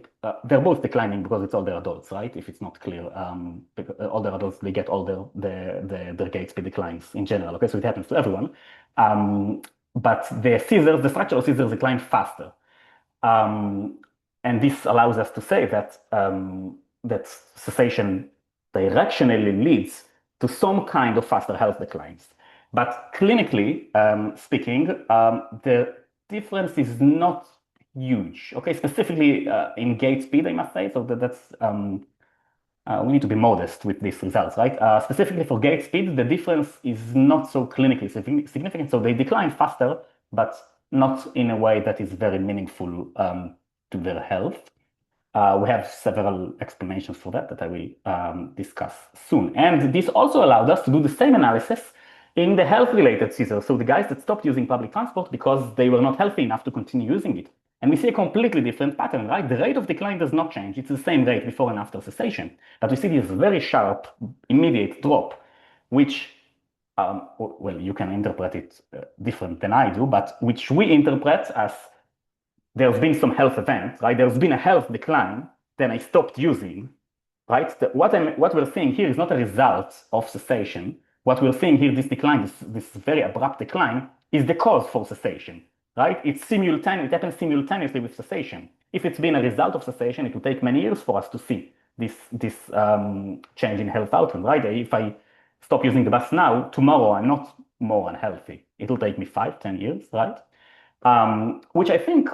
they're both declining because it's older adults, right? If it's not clear, older adults, they get older, their gait speed declines in general. Okay, so it happens to everyone. But the structural scissors decline faster. And this allows us to say that that cessation directionally leads to some kind of faster health declines. But clinically speaking, the difference is not huge. Okay, specifically in gait speed, I must say. So that's we need to be modest with these results, right? Specifically for gait speed, the difference is not so clinically significant. So they decline faster, but not in a way that is very meaningful to their health. We have several explanations for that I will discuss soon. And this also allowed us to do the same analysis in the health-related scissors. So the guys that stopped using public transport because they were not healthy enough to continue using it. And we see a completely different pattern, right? The rate of decline does not change. It's the same rate before and after cessation. But we see this very sharp, immediate drop, which, well, you can interpret it different than I do, but which we interpret as there's been some health event, right? There's been a health decline, then I stopped using, right? What we're seeing here is not a result of cessation. What we're seeing here, this decline, this very abrupt decline, is the cause for cessation, right? It happens simultaneously with cessation. If it's been a result of cessation, it will take many years for us to see this change in health outcome, right? If I stop using the bus now, tomorrow I'm not more unhealthy. It will take me 5-10 years, right? Which I think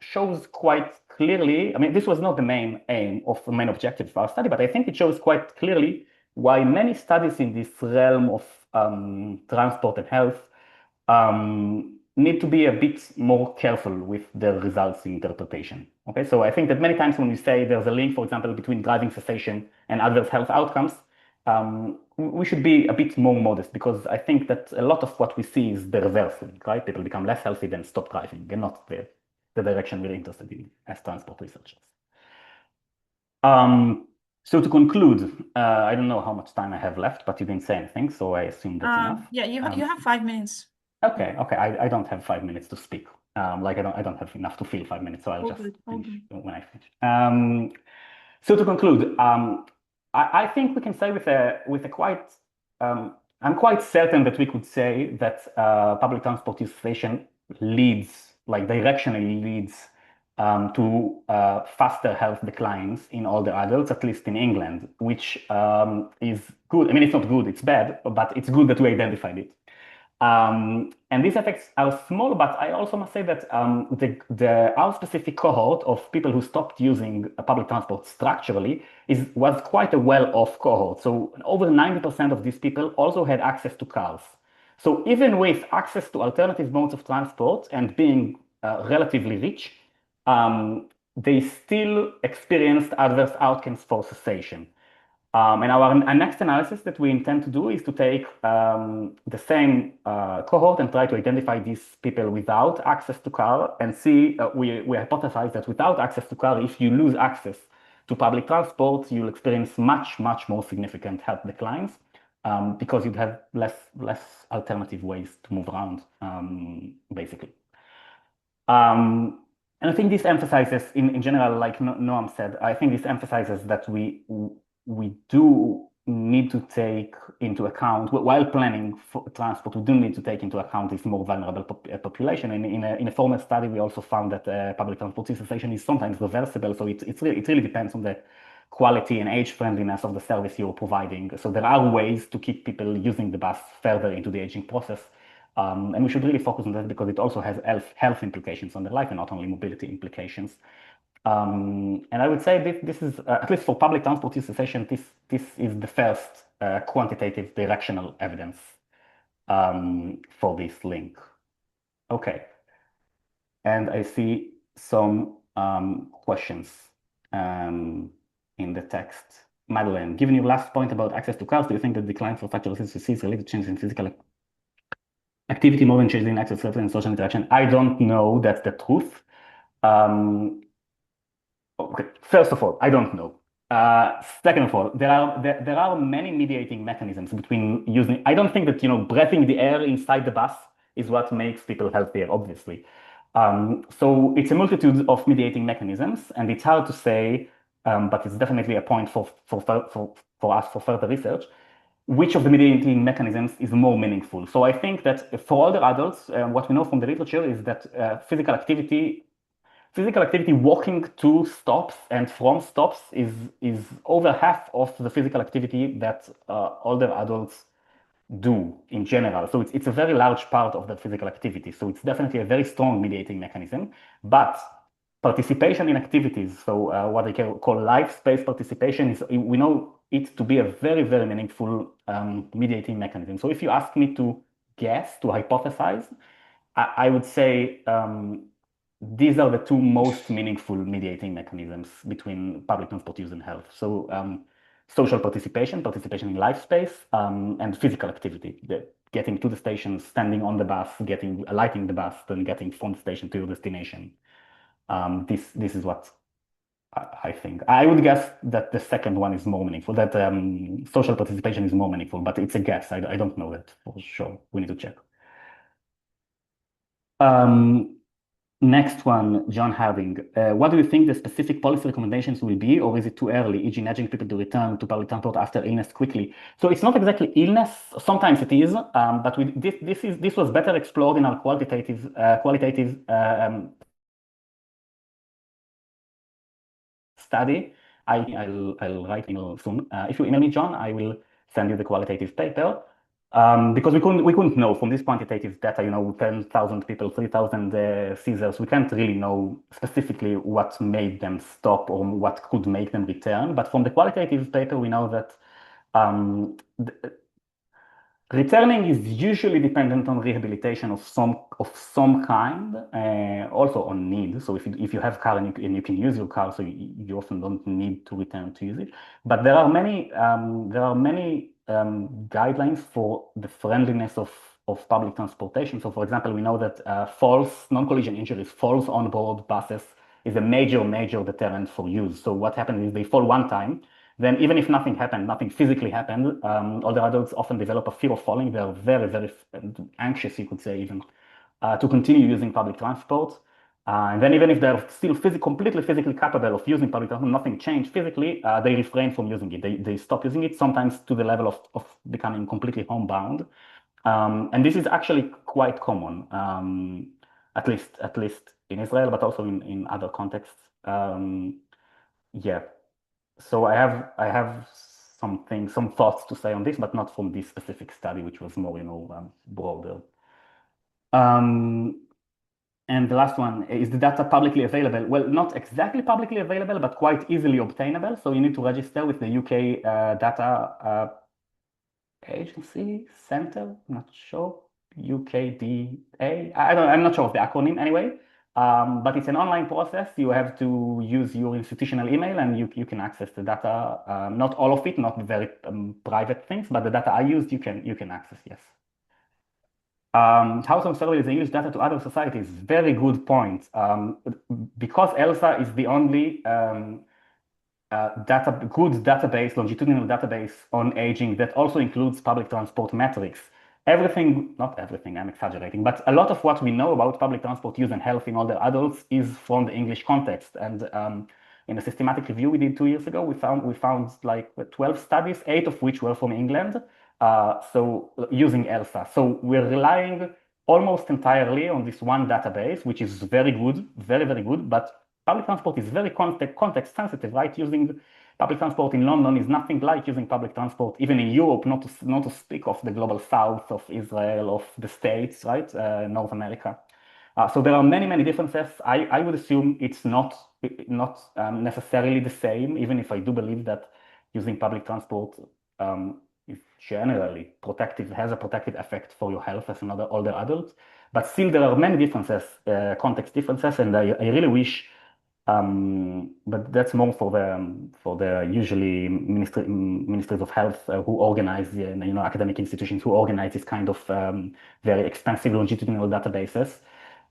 shows quite clearly, I mean, this was not the main objective of our study, but I think it shows quite clearly why many studies in this realm of transport and health need to be a bit more careful with their results interpretation. Okay, so I think that many times when we say there's a link, for example, between driving cessation and adverse health outcomes, we should be a bit more modest, because I think that a lot of what we see is the reverse link, right? People become less healthy, then stop driving, and not the direction we're interested in as transport researchers. So to conclude, I don't know how much time I have left, but you didn't say anything, so I assume that's enough. Yeah, you have 5 minutes. Okay. I don't have 5 minutes to speak. Like I don't have enough to fill 5 minutes, so I'll just finish when I finish. So to conclude, I think we can say with a quite, I'm quite certain that we could say that public transport utilization directionally leads to faster health declines in older adults, at least in England, which is good. I mean, it's not good, it's bad, but it's good that we identified it. And these effects are small, but I also must say that our specific cohort of people who stopped using public transport structurally was quite a well-off cohort. So over 90% of these people also had access to cars. So even with access to alternative modes of transport and being relatively rich, they still experienced adverse outcomes for cessation. And our next analysis that we intend to do is to take the same cohort and try to identify these people without access to car and see, we hypothesize that without access to car, if you lose access to public transport, you'll experience much more significant health declines because you'd have less alternative ways to move around, basically. And I think this emphasizes, in general, like Noam said, I think this emphasizes that we do need to take into account, while planning for transport, we do need to take into account this more vulnerable population. And in a former study, we also found that public transport cessation is sometimes reversible. So it really depends on the quality and age friendliness of the service you're providing. So there are ways to keep people using the bus further into the aging process. And we should really focus on that because it also has health implications on their life and not only mobility implications. And I would say this is, at least for public transport use cessation, this is the first quantitative directional evidence for this link. Okay. And I see some questions in the text. Madeleine, given your last point about access to cars, do you think that decline for structural systems is related to changes in physical activity more than changes in access level and social interaction? I don't know. That's the truth. Okay. First of all, I don't know. Second of all, there are many mediating mechanisms between using. I don't think that breathing the air inside the bus is what makes people healthier, obviously. So it's a multitude of mediating mechanisms, and it's hard to say, but it's definitely a point for us for further research. Which of the mediating mechanisms is more meaningful? So I think that for older adults, what we know from the literature is that physical activity, walking to stops and from stops is over half of the physical activity that older adults do in general. So it's a very large part of the physical activity. So it's definitely a very strong mediating mechanism. But participation in activities, so what I call life space participation, we know it to be a very, very meaningful mediating mechanism. So if you ask me to guess, to hypothesize, I would say these are the two most meaningful mediating mechanisms between public transport use and health. So social participation in life space, and physical activity, getting to the station, standing on the bus, alighting the bus, then getting from the station to your destination. This is what I think. I would guess that the second one is more meaningful, that social participation is more meaningful, but it's a guess. I don't know that for sure. We need to check. Next one, John Harding. What do you think the specific policy recommendations will be, or is it too early, e.g. nudging people to return to public transport after illness quickly? So it's not exactly illness. Sometimes it is, but this was better explored in our qualitative study. I'll write soon. If you email me, John, I will send you the qualitative paper. Because we couldn't know from this quantitative data, 10,000 people, 3,000 seizures, we can't really know specifically what made them stop or what could make them return. But from the qualitative paper, we know that returning is usually dependent on rehabilitation of some kind, also on need. So if you have car and you can use your car, so you often don't need to return to use it. But there are many guidelines for the friendliness of public transportation. So, for example, we know that falls, non-collision injuries, falls on board buses is a major deterrent for use. So what happens is they fall one time, then even if nothing happened, nothing physically happened, older adults often develop a fear of falling. They're very, very anxious, you could say, even, to continue using public transport. And then even if they're still completely physically capable of using public transport, nothing changed physically, they refrain from using it. They stop using it, sometimes to the level of becoming completely homebound. And this is actually quite common, at least in Israel, but also in other contexts. Yeah. So I have some thoughts to say on this, but not from this specific study, which was more, broader. And the last one, is the data publicly available? Well, not exactly publicly available, but quite easily obtainable. So you need to register with the UK Data Agency Center. I'm not sure. UKDA. I'm not sure of the acronym anyway. But it's an online process. You have to use your institutional email, and you can access the data. Not all of it, not very private things, but the data I used, you can access. Yes. How transferable is the English data to other societies? Very good point. Because ELSA is the only good database, longitudinal database on aging that also includes public transport metrics. Not everything, I'm exaggerating, but a lot of what we know about public transport use and health in older adults is from the English context. And in a systematic review we did 2 years ago, we found like 12 studies, 8 of which were from England. So using ELSA. So we're relying almost entirely on this one database, which is very good, very, very good, but public transport is very context sensitive, right? Using public transport in London is nothing like using public transport even in Europe, not to speak of the global south, of Israel, of the States, right? North America. So there are many, many differences. I would assume it's not necessarily the same, even if I do believe that using public transport is generally protective, has a protective effect for your health as an older adult. But still, there are many differences, context differences, and I really wish. But that's more for the usually ministries of health who organize academic institutions who organize this kind of very expensive longitudinal databases.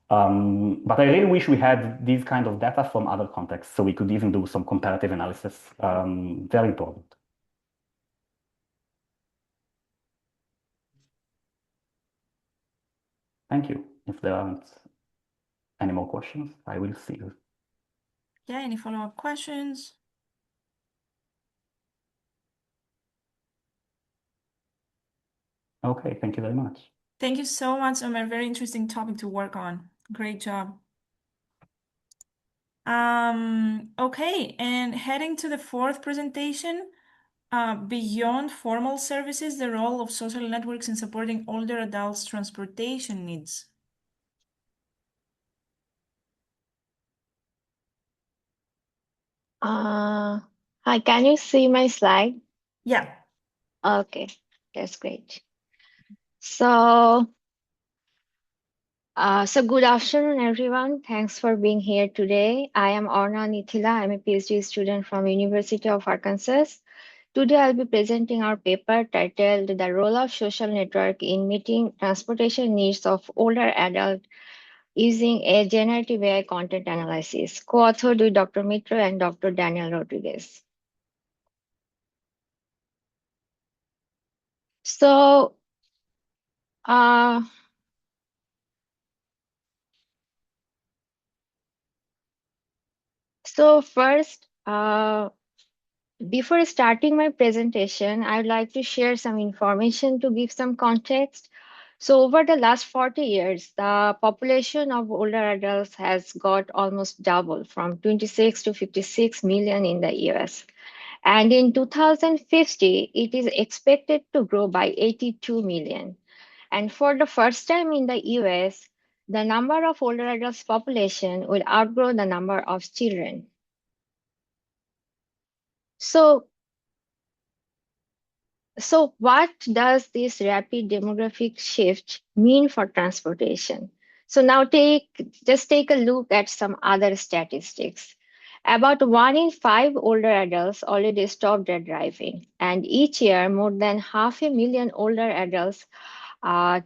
But I really wish we had these kind of data from other contexts, so we could even do some comparative analysis. Very important. Thank you. If there aren't any more questions, I will see you. Yeah, any follow-up questions? Okay, thank you very much. Thank you so much, Omer. Very interesting topic to work on. Great job. Okay, and heading to the fourth presentation, beyond formal services, the role of social networks in supporting older adults' transportation needs. Hi, can you see my slide? Yeah. Okay, that's great. So good afternoon, everyone. Thanks for being here today. I am Arna Nithila. I'm a PhD student from University of Arkansas. Today, I'll be presenting our paper titled The Role of Social Network in Meeting Transportation Needs of Older Adults Using a Generative AI Content Analysis, co-authored with Dr. Mitra and Dr. Daniel Rodriguez. So, first, before starting my presentation, I'd like to share some information to give some context. So over the last 40 years, the population of older adults has got almost doubled from 26 to 56 million in the US. And in 2050, it is expected to grow by 82 million. And for the first time in the US, the number of older adults population will outgrow the number of children. So what does this rapid demographic shift mean for transportation? So now just take a look at some other statistics. About 1 in 5 older adults already stopped their driving, and each year more than 500,000 older adults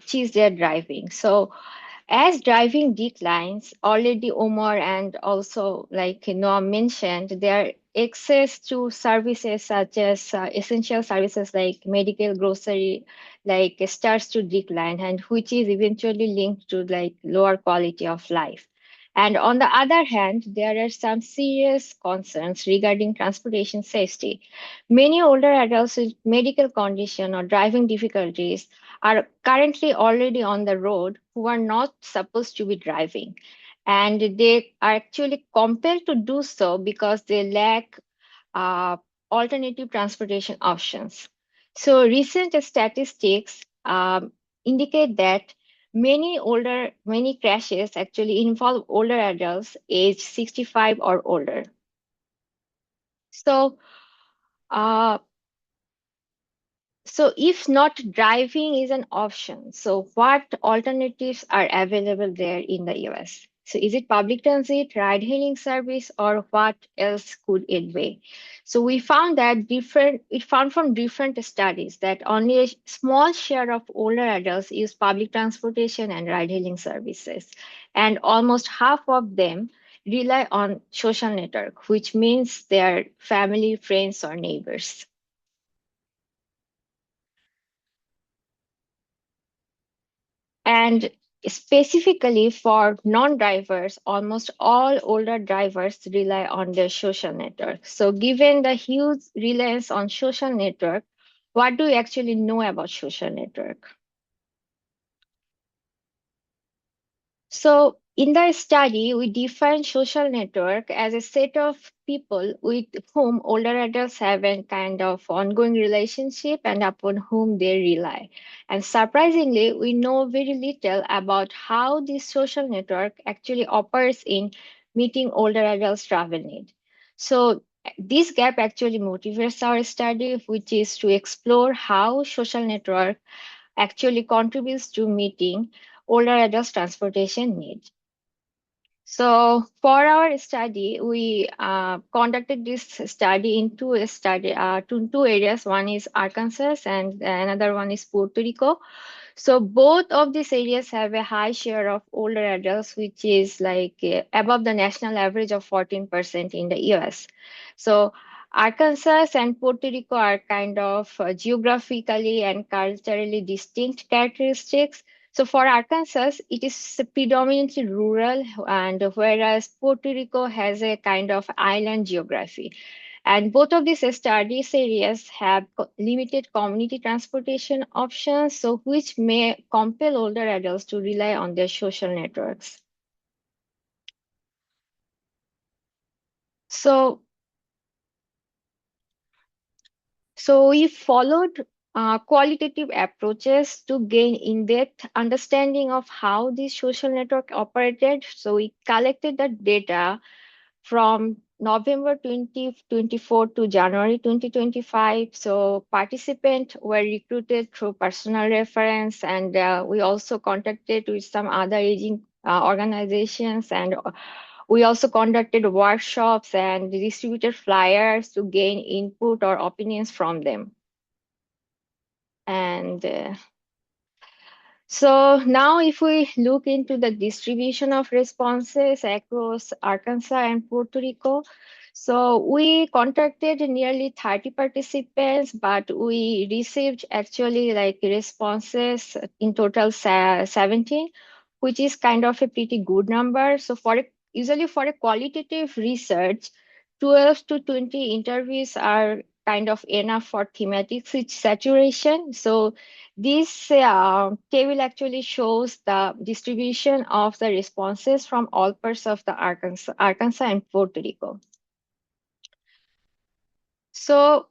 cease their driving. So as driving declines, already Omer and also like Noam mentioned, their access to services such as essential services like medical, grocery, like starts to decline, and which is eventually linked to like lower quality of life. And on the other hand, there are some serious concerns regarding transportation safety. Many older adults with medical condition or driving difficulties are currently already on the road who are not supposed to be driving. And they are actually compelled to do so because they lack alternative transportation options. So recent statistics indicate that many crashes actually involve older adults aged 65 or older. So if not driving is an option, so what alternatives are available there in the US? So is it public transit, ride-hailing service, or what else could it be? So we found from different studies that only a small share of older adults use public transportation and ride-hailing services, and almost half of them rely on social network, which means their family, friends, or neighbors. And specifically for non-drivers, almost all older drivers rely on their social network. So given the huge reliance on social network, what do we actually know about social network? So in the study, we define social network as a set of people with whom older adults have a kind of ongoing relationship and upon whom they rely. And surprisingly, we know very little about how this social network actually operates in meeting older adults' travel need. So this gap actually motivates our study, which is to explore how social network actually contributes to meeting older adults' transportation needs. So for our study, we conducted this study in two areas. One is Arkansas and another one is Puerto Rico. So both of these areas have a high share of older adults, which is like above the national average of 14% in the US. So Arkansas and Puerto Rico are kind of geographically and culturally distinct characteristics. So for Arkansas, it is predominantly rural, and whereas Puerto Rico has a kind of island geography. And both of these studies areas have limited community transportation options, so which may compel older adults to rely on their social networks. So we followed qualitative approaches to gain in-depth understanding of how this social network operated. So we collected the data from November 2024 to January 2025. So participants were recruited through personal reference, and we also contacted with some other aging organizations, and we also conducted workshops and distributed flyers to gain input or opinions from them. And so now if we look into the distribution of responses across Arkansas and Puerto Rico, so we contacted nearly 30 participants, but we received actually like responses in total 17, which is kind of a pretty good number. So usually for a qualitative research, 12 to 20 interviews are kind of enough for thematic saturation. So this table actually shows the distribution of the responses from all parts of the Arkansas and Puerto Rico. So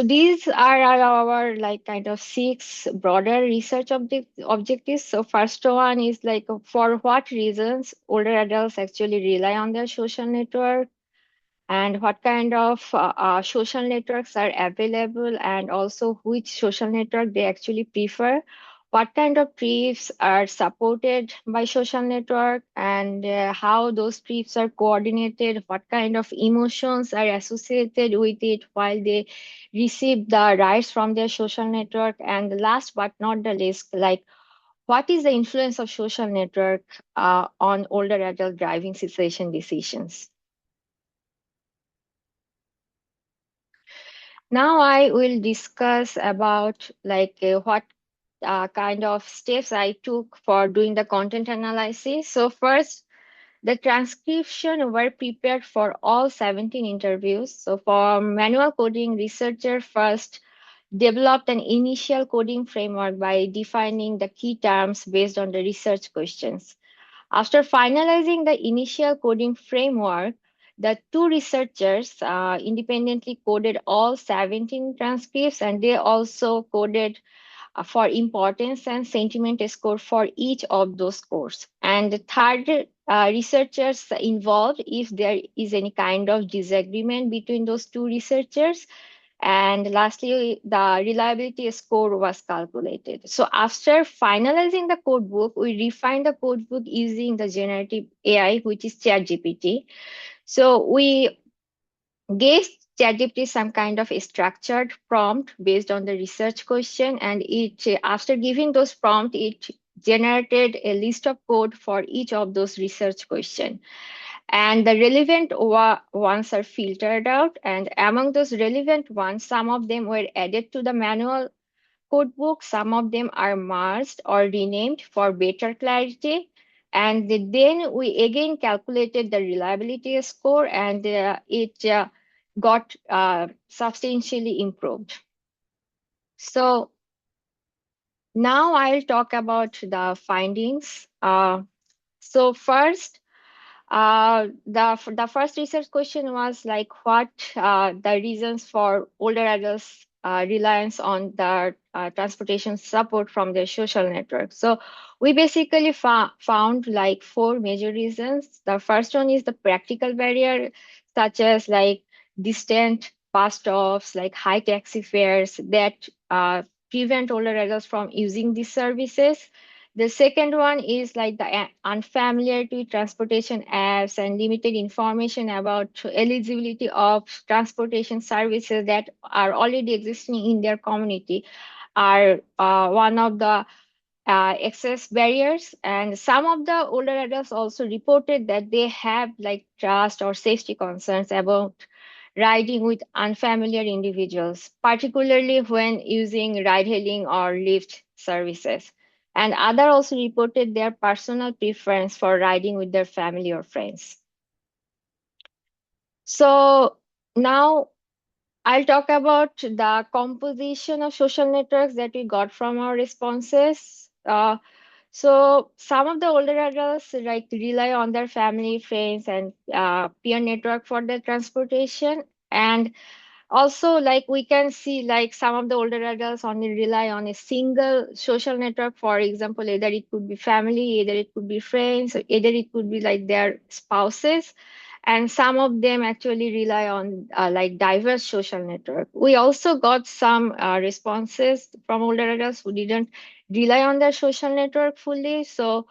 these are our like kind of 6 broader research objectives. So first one is like for what reasons older adults actually rely on their social network, and what kind of social networks are available, and also which social network they actually prefer, what kind of trips are supported by social network, and how those trips are coordinated, what kind of emotions are associated with it while they receive the rights from their social network, and last but not the least, like what is the influence of social network on older adult driving cessation decisions. Now I will discuss about like what kind of steps I took for doing the content analysis. So first, the transcription were prepared for all 17 interviews. So for manual coding, researcher first developed an initial coding framework by defining the key terms based on the research questions. After finalizing the initial coding framework, the 2 researchers independently coded all 17 transcripts, and they also coded for importance and sentiment score for each of those scores. And the third researchers involved if there is any kind of disagreement between those 2 researchers. And lastly, the reliability score was calculated. So after finalizing the code book, we refined the code book using the generative AI, which is ChatGPT. So we gave ChatGPT some kind of a structured prompt based on the research question, and it after giving those prompts, it generated a list of code for each of those research questions. And the relevant ones are filtered out, and among those relevant ones, some of them were added to the manual code book, some of them are merged or renamed for better clarity. And then we again calculated the reliability score, and it got substantially improved. So now I'll talk about the findings. So first, the first research question was like what the reasons for older adults reliance on the transportation support from their social network. So we basically found like four major reasons. The first one is the practical barrier, such as like distant bus stops, like high taxi fares that prevent older adults from using these services. The second one is like the unfamiliarity with transportation apps and limited information about eligibility of transportation services that are already existing in their community are one of the access barriers. And some of the older adults also reported that they have like trust or safety concerns about riding with unfamiliar individuals, particularly when using ride hailing or Lyft services. And other also reported their personal preference for riding with their family or friends. So now I'll talk about the composition of social networks that we got from our responses. So some of the older adults like rely on their family, friends, and peer network for their transportation. And also, like we can see, like some of the older adults only rely on a single social network. For example, either it could be family, either it could be friends, or either it could be like their spouses. And some of them actually rely on like diverse social network. We also got some responses from older adults who didn't rely on their social network fully. So,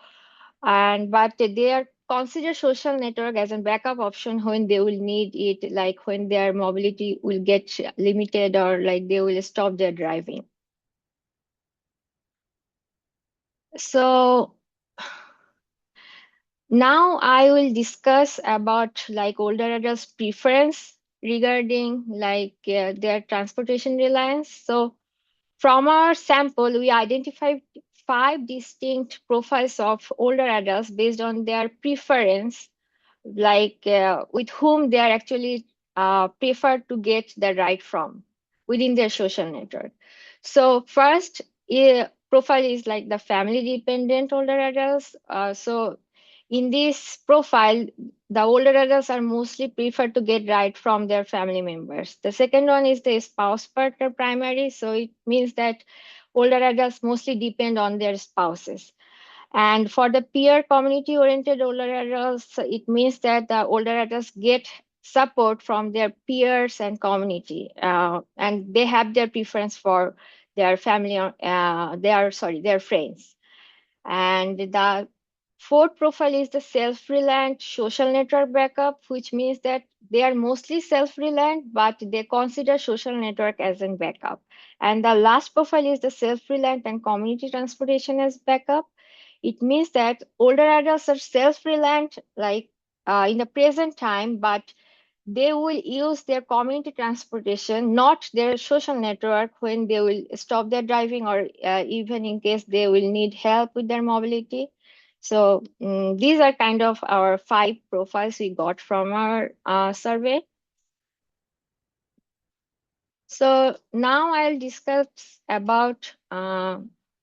but they are consider social network as a backup option when they will need it, like when their mobility will get limited or like they will stop their driving. So now I will discuss about like older adults' preference regarding like their transportation reliance. So from our sample, we identified 5 distinct profiles of older adults based on their preference, like with whom they are actually prefer to get the ride from within their social network. So first profile is like the family dependent older adults. So in this profile, the older adults are mostly prefer to get ride from their family members. The second one is the spouse partner primary. So it means that older adults mostly depend on their spouses. And for the peer community oriented older adults, it means that the older adults get support from their peers and community, and they have their preference for their family, their friends. And the fourth profile is the self-reliant social network backup, which means that they are mostly self-reliant, but they consider social network as a backup. And the last profile is the self-reliant and community transportation as backup. It means that older adults are self-reliant, like in the present time, but they will use their community transportation, not their social network, when they will stop their driving or even in case they will need help with their mobility. So these are kind of our 5 profiles we got from our survey. So now I'll discuss about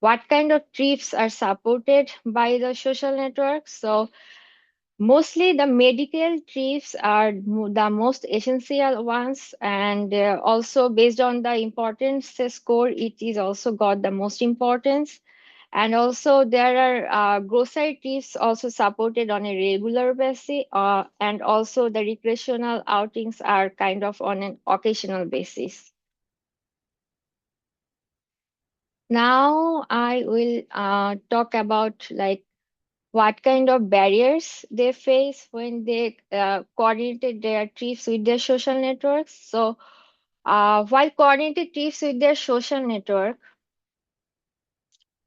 what kind of trips are supported by the social network. So mostly the medical trips are the most essential ones, and also based on the importance score, it is also got the most importance. And also there are grocery trips also supported on a regular basis, and also the recreational outings are kind of on an occasional basis. Now I will talk about like what kind of barriers they face when they coordinated their trips with their social networks. So while coordinated trips with their social network,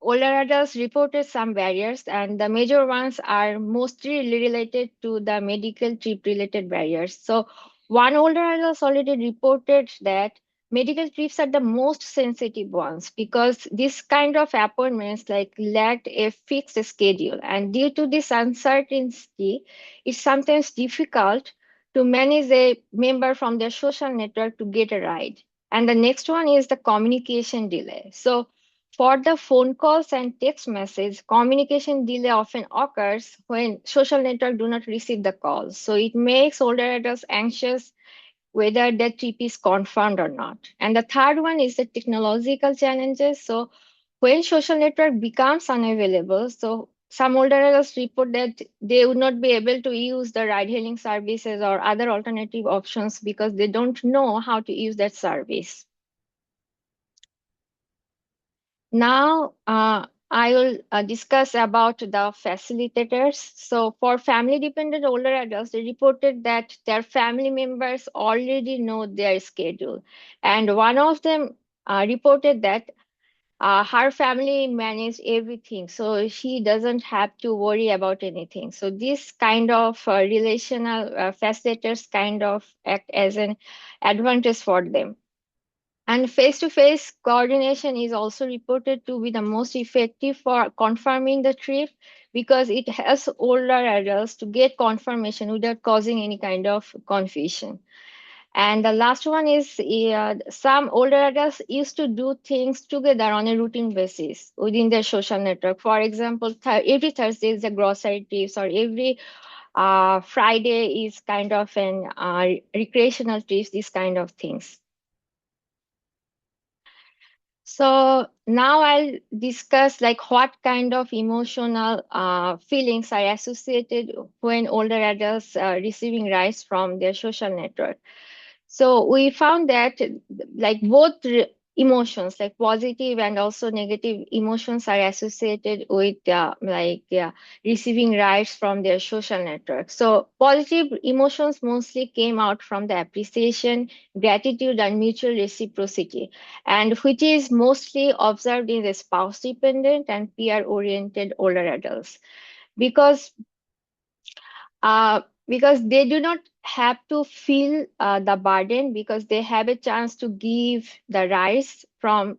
older adults reported some barriers, and the major ones are mostly related to the medical trip related barriers. So one older adult already reported that medical trips are the most sensitive ones because this kind of appointments like lacked a fixed schedule, and due to this uncertainty, it's sometimes difficult to manage a member from their social network to get a ride. And the next one is the communication delay. So for the phone calls and text message, communication delay often occurs when social network do not receive the calls. So it makes older adults anxious whether the trip is confirmed or not. And the third one is the technological challenges. So when social network becomes unavailable, so some older adults report that they would not be able to use the ride-hailing services or other alternative options because they don't know how to use that service. Now, I will discuss about the facilitators. So for family-dependent older adults, they reported that their family members already know their schedule. And one of them reported that her family managed everything, so she doesn't have to worry about anything. So this kind of relational facilitators kind of act as an advantage for them. And face-to-face coordination is also reported to be the most effective for confirming the trip because it helps older adults to get confirmation without causing any kind of confusion. And the last one is some older adults used to do things together on a routine basis within their social network. For example, every Thursday is a grocery trips, or every Friday is kind of an recreational trips, these kind of things. So now I'll discuss like what kind of emotional feelings are associated when older adults are receiving rights from their social network. So we found that like both emotions, like positive and also negative emotions, are associated with receiving rights from their social network. So positive emotions mostly came out from the appreciation, gratitude, and mutual reciprocity, and which is mostly observed in the spouse-dependent and peer-oriented older adults. Because they do not have to feel the burden, because they have a chance to give the rights from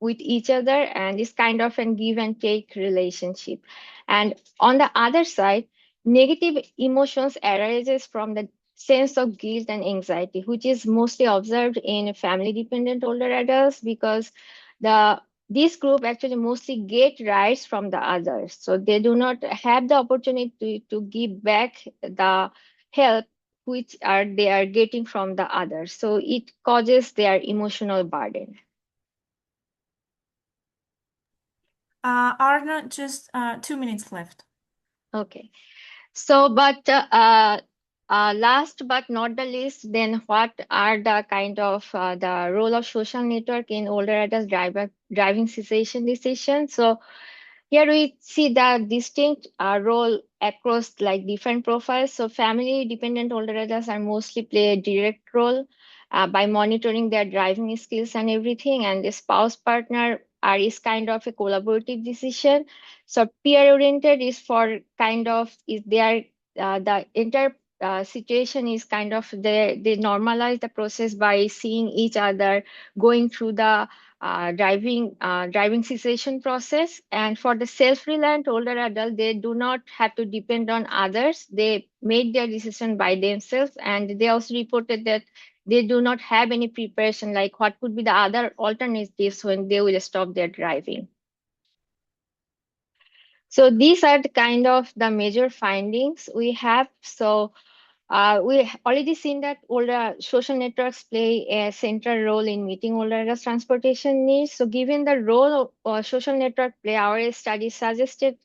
with each other, and it's kind of a give and take relationship. And on the other side, negative emotions arises from the sense of guilt and anxiety, which is mostly observed in family dependent older adults, because this group actually mostly get rights from the others. So they do not have the opportunity to give back the help which they are getting from the others. So it causes their emotional burden. Arna, just 2 minutes left. Okay. So, but last but not the least, then what are the kind of the role of social network in older adults driving cessation decisions? So here we see the distinct role across like different profiles. So family dependent older adults are mostly play a direct role by monitoring their driving skills and everything, and the spouse partner is kind of a collaborative decision. So peer oriented is for kind of is their the entire situation is kind of they normalize the process by seeing each other going through the driving cessation process. And for the self-reliant older adult, they do not have to depend on others. They made their decision by themselves, and they also reported that they do not have any preparation, like what could be the other alternatives when they will stop their driving. So these are the kind of the major findings we have. So we already seen that older social networks play a central role in meeting older adults' transportation needs. So given the role of social network play, our study suggested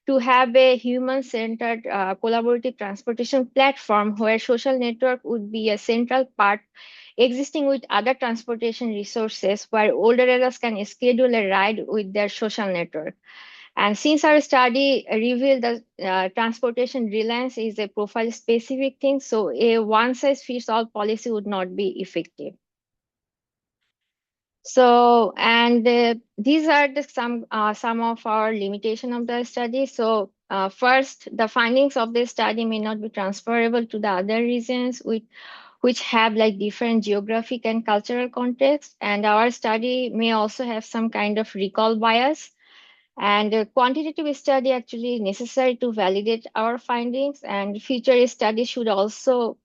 to have a human-centered collaborative transportation platform where social network would be a central part, existing with other transportation resources, where older adults can schedule a ride with their social network. And since our study revealed that transportation reliance is a profile specific thing, so a one size fits all policy would not be effective. So, and these are some of our limitation of the study. So first, the findings of the study may not be transferable to the other regions which have like different geographic and cultural context. And our study may also have some kind of recall bias. And a quantitative study actually is necessary to validate our findings, and future studies should also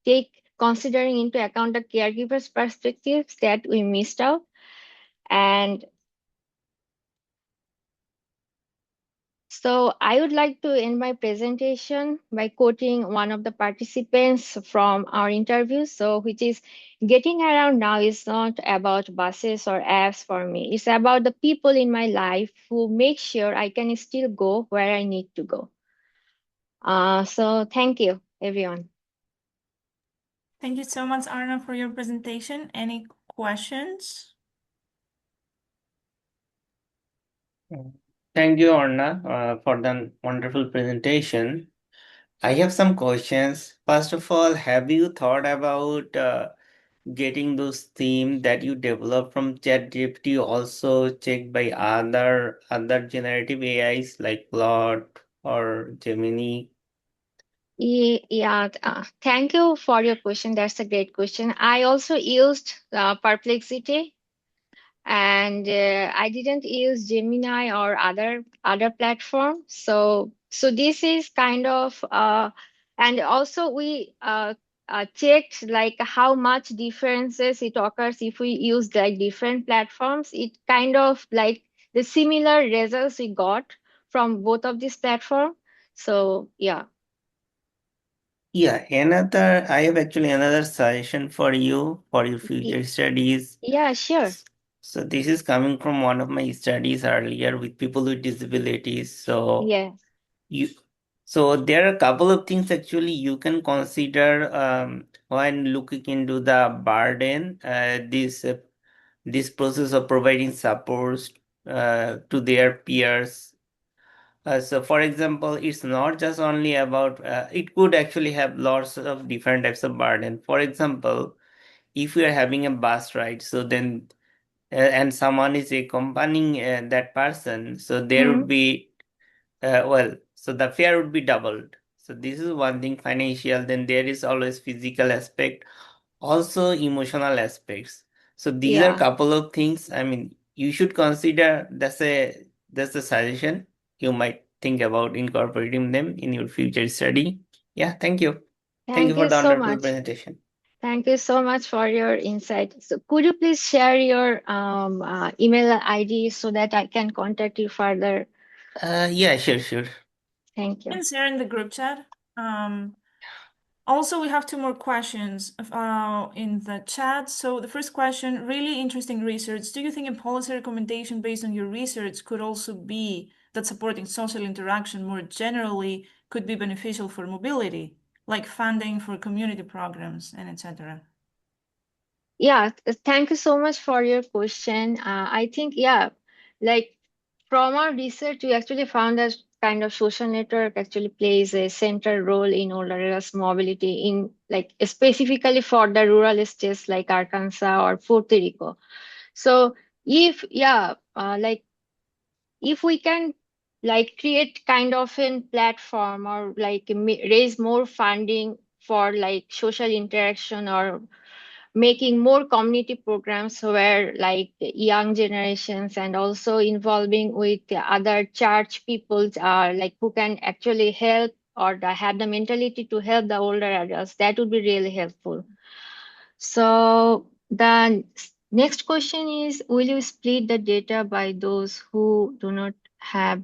take considering into account the caregivers' perspectives that we missed out. And So I would like to end my presentation by quoting one of the participants from our interview. So which is, getting around now is not about buses or apps for me. It's about the people in my life who make sure I can still go where I need to go. So thank you, everyone. Thank you so much, Arna, for your presentation. Any questions? Thank you, Arna, for the wonderful presentation. I have some questions. First of all, have you thought about getting those themes that you develop from ChatGPT also checked by other generative AIs like Claude or Gemini? Yeah, thank you for your question. That's a great question. I also used Perplexity, and I didn't use Gemini or other platform. So this is kind of and also we checked like how much differences it occurs if we use like different platforms. It kind of like the similar results we got from both of these platforms. So yeah. Yeah, I have actually another suggestion for you for your future studies. Yeah, sure. So this is coming from one of my studies earlier with people with disabilities. Yes. You, so there are a couple of things actually you can consider when looking into the burden, this process of providing supports to their peers. So for example, it's not just only about, it could actually have lots of different types of burden. For example, if we are having a bus ride, so then and someone is accompanying that person, so there would be so the fare would be doubled. So this is one thing, financial. Then there is always physical aspect, also emotional aspects. So these are a Yeah. couple of things. I mean, you should consider. That's a suggestion. You might think about incorporating them in your future study. Yeah, thank you. Thank you Thank for you the so wonderful much. presentation. Thank you so much for your insight. So could you please share your email ID so that I can contact you further? Yeah, sure. Thank you. And share in the group chat. Also, we have two more questions in the chat. So the first question, really interesting research. Do you think a policy recommendation based on your research could also be that supporting social interaction more generally could be beneficial for mobility, like funding for community programs and etc.? Yeah, thank you so much for your question. I think, yeah, like from our research, we actually found that kind of social network actually plays a central role in older areas mobility in like specifically for the rural states like Arkansas or Puerto Rico. So if, yeah, like if we can like create kind of a platform or like raise more funding for like social interaction or making more community programs where like young generations and also involving with the other church people like who can actually help or have the mentality to help the older adults, that would be really helpful. So the next question is, will you split the data by those who do not have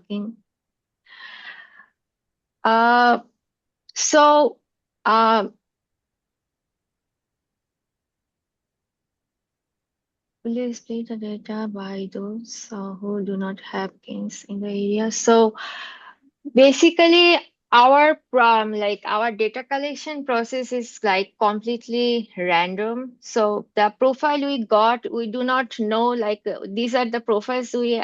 king? So will you split the data by those who do not have kings in the area? So basically, our like our data collection process is like completely random. So the profile we got, we do not know like these are the profiles we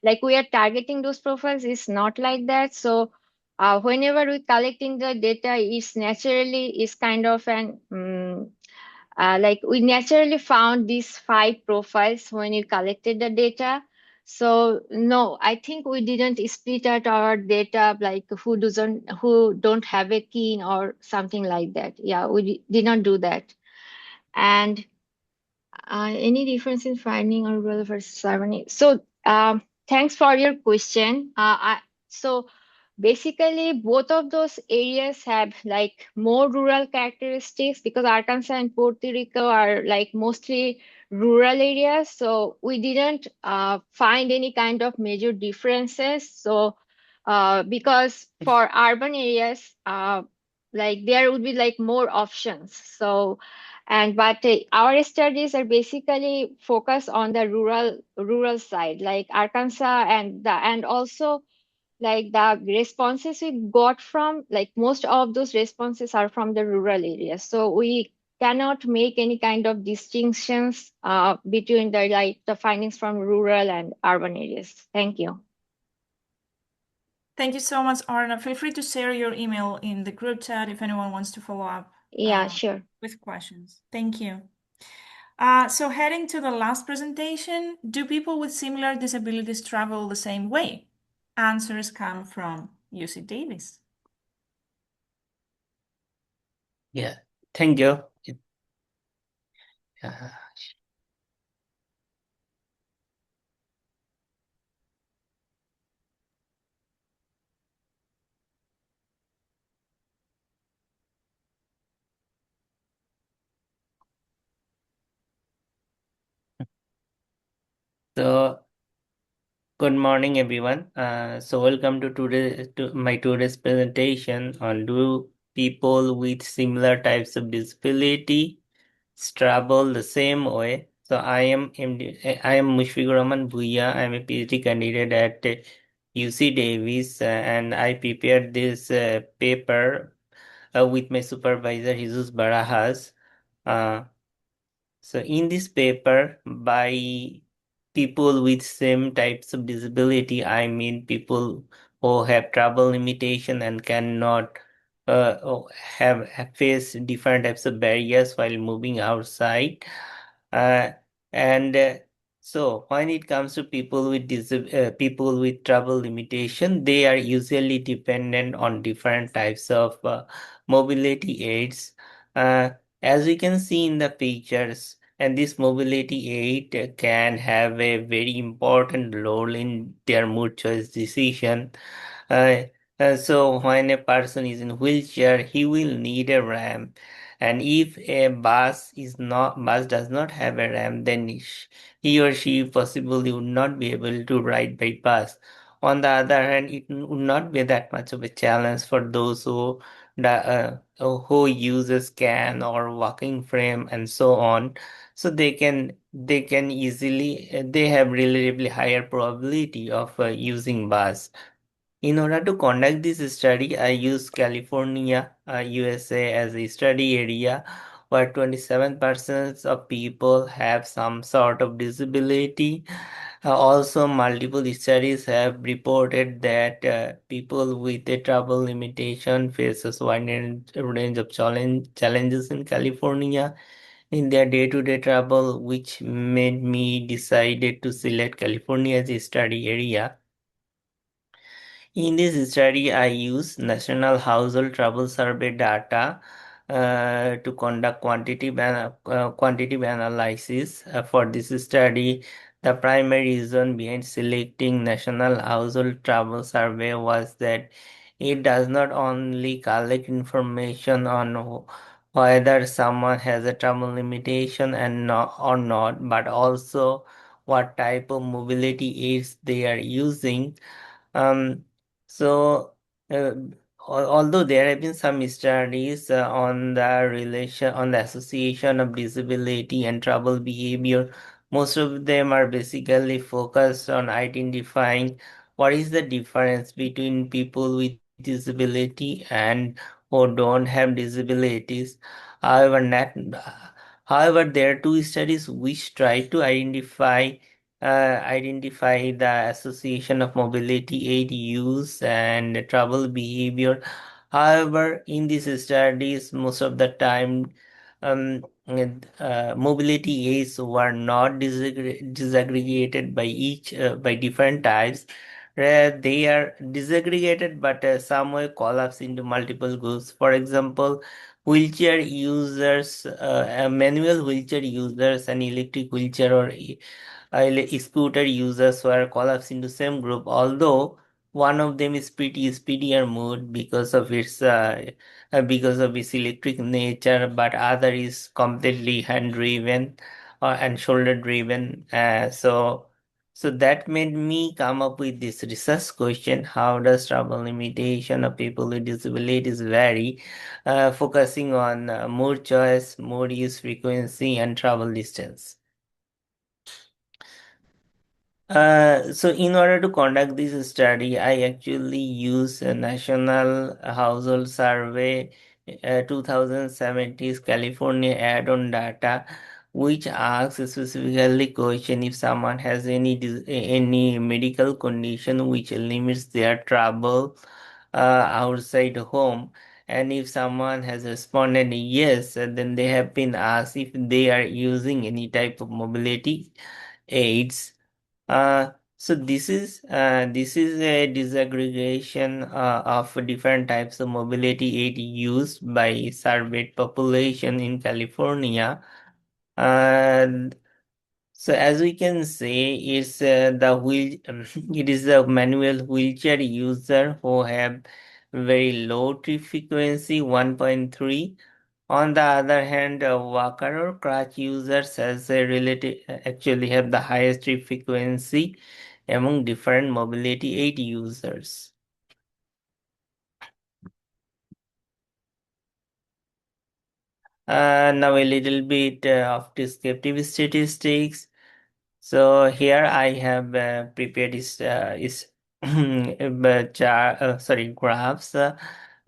like we are targeting those profiles. Is not like that. So whenever we collecting the data, is kind of an like we naturally found these 5 profiles when we collected the data. So no, I think we didn't split out our data like who don't have a keen or something like that. Yeah, we did not do that. And any difference in finding or rural versus urban? So thanks for your question. So basically, both of those areas have like more rural characteristics because Arkansas and Puerto Rico are like mostly rural areas. So we didn't find any kind of major differences. So because for urban areas, like there would be like more options. So but our studies are basically focused on the rural side, like Arkansas and also like the responses we got from like most of those responses are from the rural areas. So we cannot make any kind of distinctions between the findings from rural and urban areas. Thank you. Thank you so much, Arna. Feel free to share your email in the group chat if anyone wants to follow up. Yeah, sure. With questions. Thank you. So heading to the last presentation, do people with similar disabilities travel the same way? Answers come from UC Davis. Yeah, thank you. So, good morning, everyone. So welcome to my today's presentation on do people with similar types of disability travel the same way. So I am Musfiqur Bhuiya. I am a PhD candidate at UC Davis, and I prepared this paper with my supervisor Jesus Barajas. Uh, so in this paper, by people with same types of disability, I mean people who have travel limitation and cannot have face different types of barriers while moving outside. Uh, and so when it comes to people with people with travel limitation, they are usually dependent on different types of mobility aids. As we can see in the pictures, and this mobility aid can have a very important role in their mood choice decision. Uh, so when a person is in wheelchair, he will need a ramp, and if a bus does not have a ramp, then he or she possibly would not be able to ride by bus. On the other hand, it would not be that much of a challenge for those who use a scan or walking frame and so on. So they can easily they have relatively higher probability of using bus. In order to conduct this study, I used California, USA as a study area where 27% of people have some sort of disability. Also, multiple studies have reported that people with a travel limitation faces wide range of challenges in California in their day-to-day travel, which made me decided to select California as a study area. In this study, I use National Household Travel Survey data to conduct quantitative analysis. For this study, the primary reason behind selecting National Household Travel Survey was that it does not only collect information on whether someone has a travel limitation or not, but also what type of mobility aids they are using. um, so, uh, although there have been some studies on the association of disability and trouble behavior, most of them are basically focused on identifying what is the difference between people with disability and who don't have disabilities. However, however, there are two studies which try to identify the association of mobility aid use and trouble behavior. However, in these studies, most of the time, mobility aids were not disaggregated by by different types. They are disaggregated, but some way collapse into multiple groups. For example, wheelchair users, manual wheelchair users, and electric wheelchair or scooter users were collapsed into same group, although one of them is pretty speedier mode because of its electric nature, but other is completely hand driven. and shoulder driven. So that made me come up with this research question: how does travel limitation of people with disabilities vary, focusing on mode choice, mode use frequency, and travel distance. So in order to conduct this study, I actually use a National Household Survey 2017 California add-on data, which asks specifically question if someone has any medical condition which limits their travel outside home. And if someone has responded yes, then they have been asked if they are using any type of mobility aids. So this is a disaggregation of different types of mobility aid used by surveyed population in California. And so as we can say, it's the wheel. It is the manual wheelchair user who have very low trip frequency, 1.3. On the other hand, walker or crutch users has a relative actually have the highest trip frequency among different mobility aid users. Now a little bit of descriptive statistics. So here I have prepared is graphs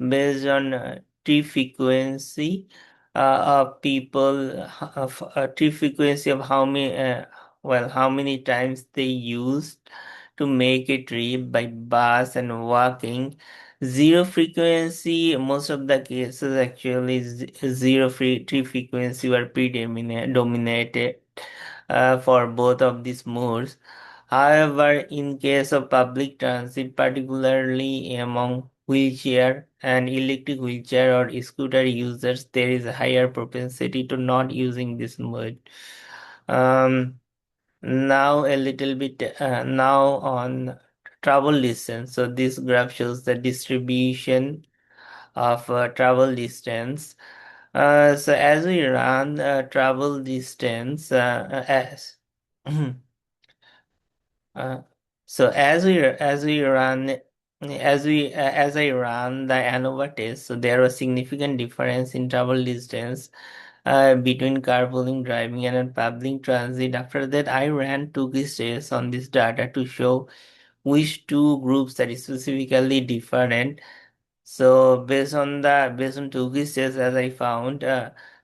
based on trip frequency of people of trip frequency of how many times they used to make a trip by bus and walking. Zero frequency, most of the cases actually zero trip frequency were dominated for both of these modes. However, in case of public transit, particularly among wheelchair and electric wheelchair or scooter users, there is a higher propensity to not using this mode. Now a little bit now on travel distance. So this graph shows the distribution of travel distance. So as we run travel distance as so as I ran the ANOVA test, so there was significant difference in travel distance between carpooling, driving, and public transit. After that, I ran two tests on this data to show which two groups are specifically different. So based on two cases, as I found,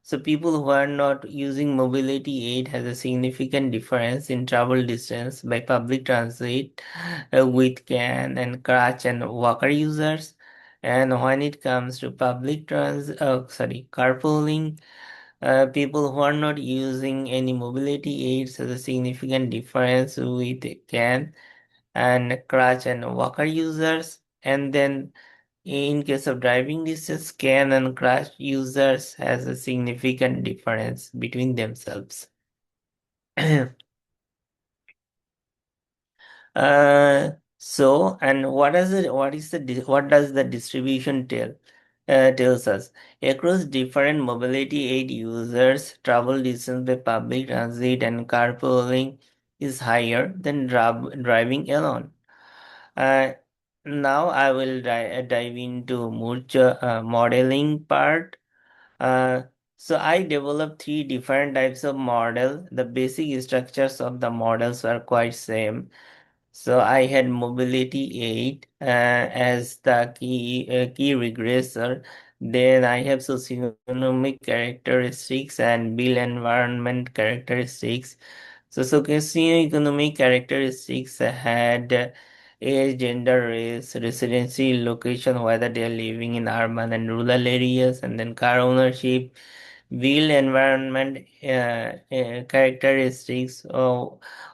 so people who are not using mobility aid has a significant difference in travel distance by public transit with can and crutch and walker users. And when it comes to carpooling, people who are not using any mobility aids has a significant difference with can and crutch and walker users. And then in case of driving distance, can and crash users has a significant difference between themselves. And what does the distribution tells us? Across different mobility aid users, travel distance by public transit and carpooling is higher than driving alone. Now I will dive into modeling part. So I developed three different types of model. The basic structures of the models were quite same. So I had mobility aid as the key regressor. Then I have socioeconomic characteristics and built environment characteristics. So socioeconomic characteristics had age, gender, race, residency, location, whether they are living in urban and rural areas, and then car ownership, wheel environment characteristics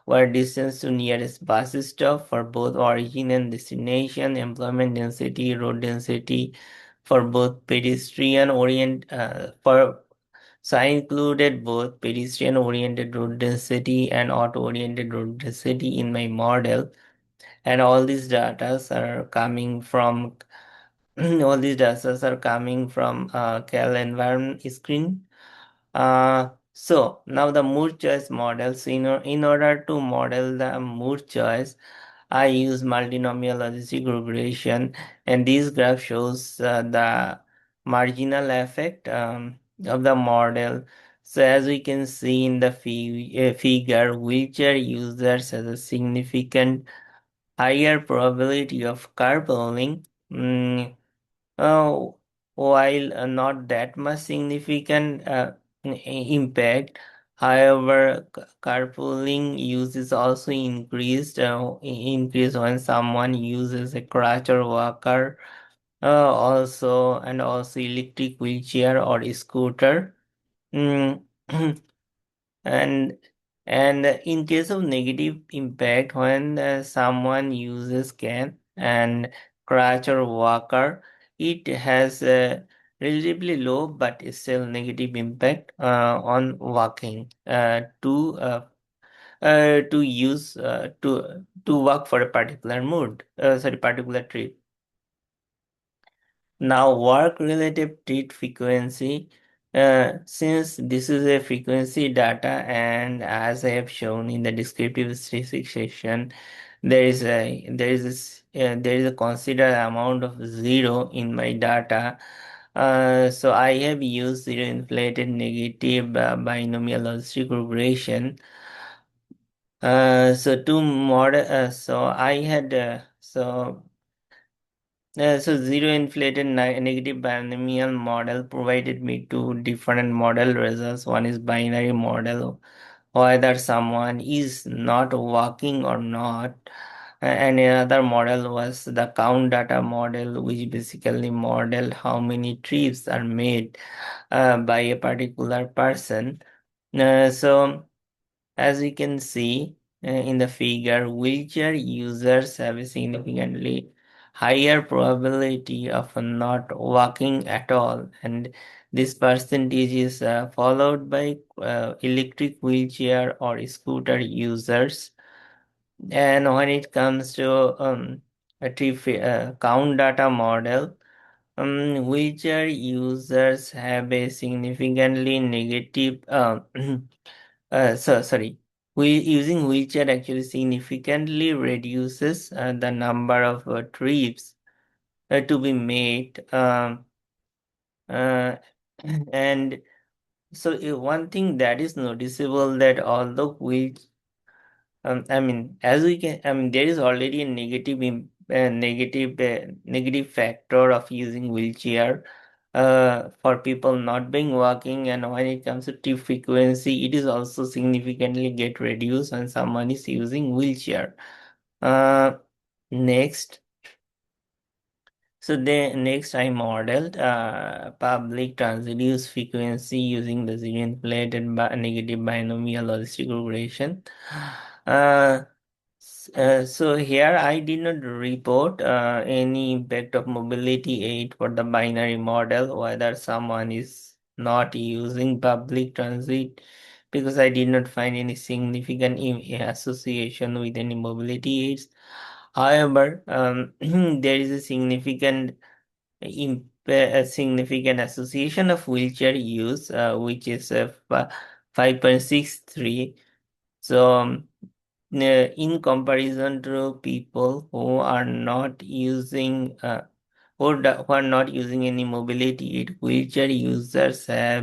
were distance to nearest bus stop for both origin and destination, employment density, road density for both pedestrian so I included both pedestrian oriented road density and auto oriented road density in my model, and all these data are coming from all these data are coming from Cal environment screen. So now the mood choice model. So in order to model the mood choice, I use multinomial logistic regression, and this graph shows the marginal effect of the model. So as we can see in the figure, wheelchair users has a significant higher probability of carpooling. Uh, while not that much significant impact, however, carpooling use is also increased when someone uses a crutch or walker, also electric wheelchair or scooter. Mm, and in case of negative impact, when someone uses cane and crutch or walker, it has a relatively low but still negative impact on walking to use to work for a particular particular trip. Now, work-related treat frequency. Since this is a frequency data, and as I have shown in the descriptive statistics section, there is a considerable amount of zero in my data. So I have used zero inflated negative binomial logistic regression. So to model, so I had so zero inflated negative binomial model provided me two different model results. One is binary model, whether someone is not walking or not. And another model was the count data model, which basically model how many trips are made by a particular person. So as we can see in the figure, wheelchair users have a significantly higher probability of not walking at all, and this percentage is followed by electric wheelchair or scooter users. And when it comes to a count data model, wheelchair users have a significantly negative sorry. Using wheelchair actually significantly reduces the number of trips to be made. And so one thing that is noticeable that although as we can, there is already a negative factor of using wheelchair for people not being walking, and when it comes to trip frequency, it is also significantly get reduced when someone is using wheelchair. Next. So next I modeled public transit use frequency using the zero inflated negative binomial logistic regression. So here I did not report any impact of mobility aid for the binary model, whether someone is not using public transit, because I did not find any significant association with any mobility aids. However, there is a significant association of wheelchair use, which is 5.63. So, in comparison to people who are not using who are not using any mobility aid, wheelchair users are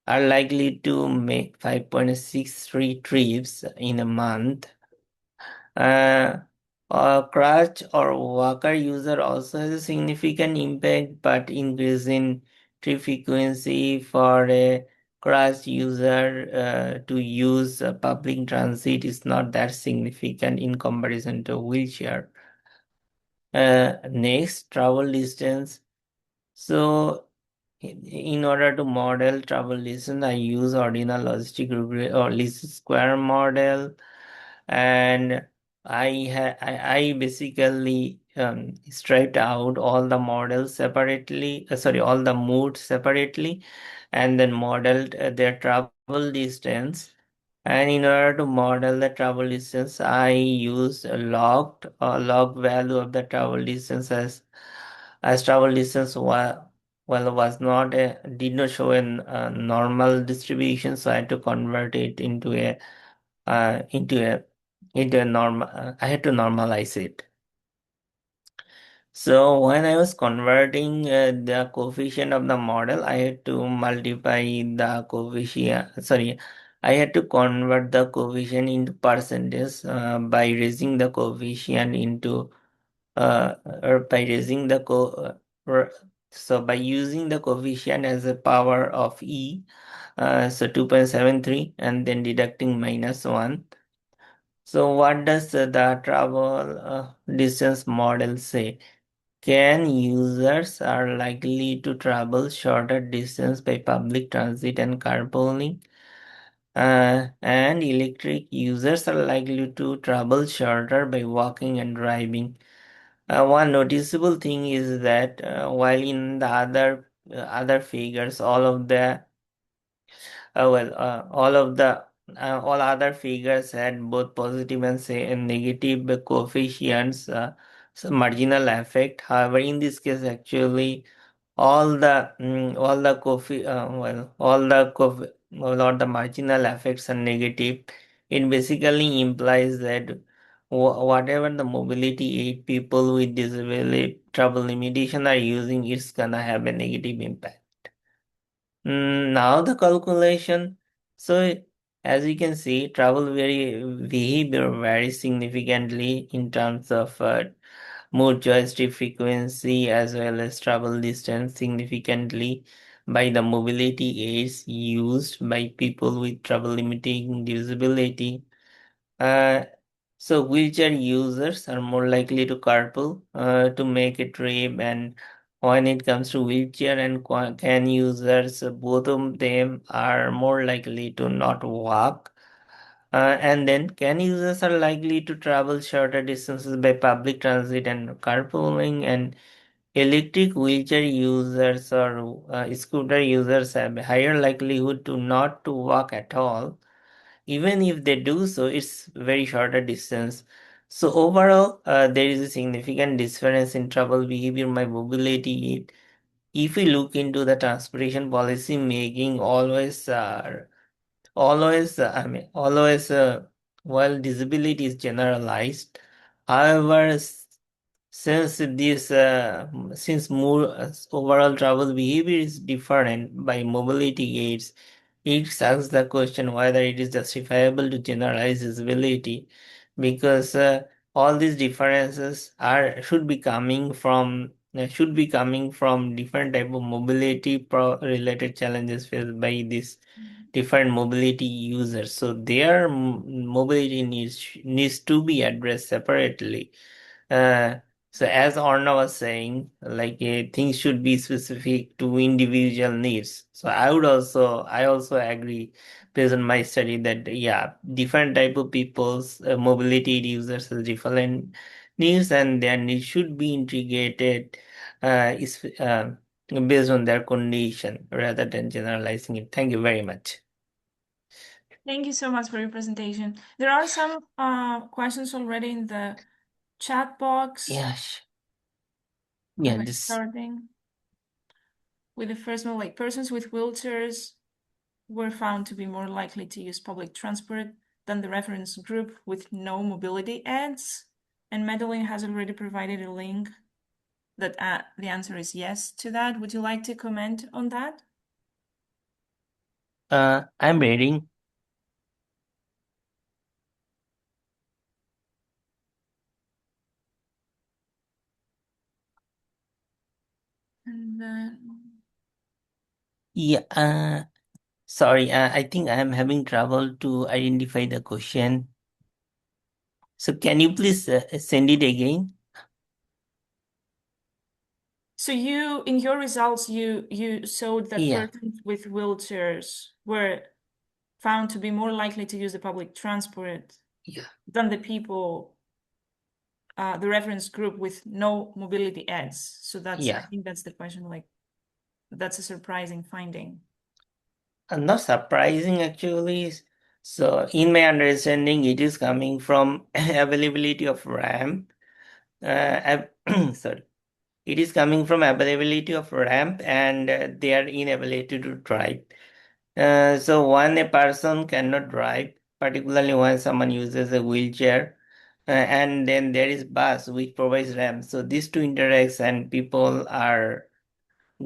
likely to make 5.63 trips in a month. Crutch or walker user also has a significant impact, but increase in trip frequency for a crutch user to use public transit is not that significant in comparison to wheelchair. Next, travel distance. So in order to model travel distance, I use ordinal logistic or least square model, and I basically striped out all the models separately, all the modes separately, and then modeled their travel distance. And in order to model the travel distance, I used a log value of the travel distance as travel distance was not did not show a normal distribution, so I had to convert it into a normal. I had to normalize it. So when I was converting the coefficient of the model, I had to multiply the coefficient. Sorry, I had to convert the coefficient into percentage by raising the coefficient into or by raising the so by using the coefficient as a power of e, so 2.73, and then deducting -1. So what does the travel distance model say? Can users are likely to travel shorter distance by public transit and carpooling? And electric users are likely to travel shorter by walking and driving. One noticeable thing is that while in the other figures, all other figures had both positive and say negative coefficients, marginal effect. However, in this case, actually, all the marginal effects are negative. It basically implies that whatever the mobility aid people with disability travel limitation are using, it's gonna have a negative impact. Now the calculation. So as you can see, travel behavior varies significantly in terms of mood joystick frequency as well as travel distance significantly by the mobility aids used by people with travel limiting disability. Uh, so wheelchair users are more likely to carpool to make a trip, and when it comes to wheelchair and can users, both of them are more likely to not walk. And then can users are likely to travel shorter distances by public transit and carpooling, and electric wheelchair users or scooter users have a higher likelihood to not to walk at all. Even if they do so, it's very shorter distance. So overall, there is a significant difference in travel behavior by mobility. If we look into the transportation policy making, while disability is generalized, however, since more overall travel behavior is different by mobility aids, it asks the question whether it is justifiable to generalize disability, because all these differences should be coming from different type of mobility related challenges faced by these different mobility users. So their mobility needs to be addressed separately. Uh, so as Arna was saying, like things should be specific to individual needs. So I also agree based on my study that yeah, different type of people's mobility users has different needs, and their needs should be integrated based on their condition rather than generalizing it. Thank you very much. Thank you so much for your presentation. There are some questions already in the chat box. Yes. Yeah, Yeah, starting with the first one, like persons with wheelchairs were found to be more likely to use public transport than the reference group with no mobility aids. And Madeline has already provided a link that the answer is yes to that. Would you like to comment on that? I'm reading. And then... Yeah, sorry, I think I am having trouble to identify the question. So can you please send it again? So in your results, you showed that persons with wheelchairs were found to be more likely to use the public transport than the people, the reference group with no mobility aids. So I think that's the question, like, that's a surprising finding. Not surprising actually. So in my understanding, it is coming from availability of RAM. Sorry. It is coming from availability of ramp and their inability to drive. So when a person cannot drive, particularly when someone uses a wheelchair, and then there is bus which provides ramp. So these two interacts and people are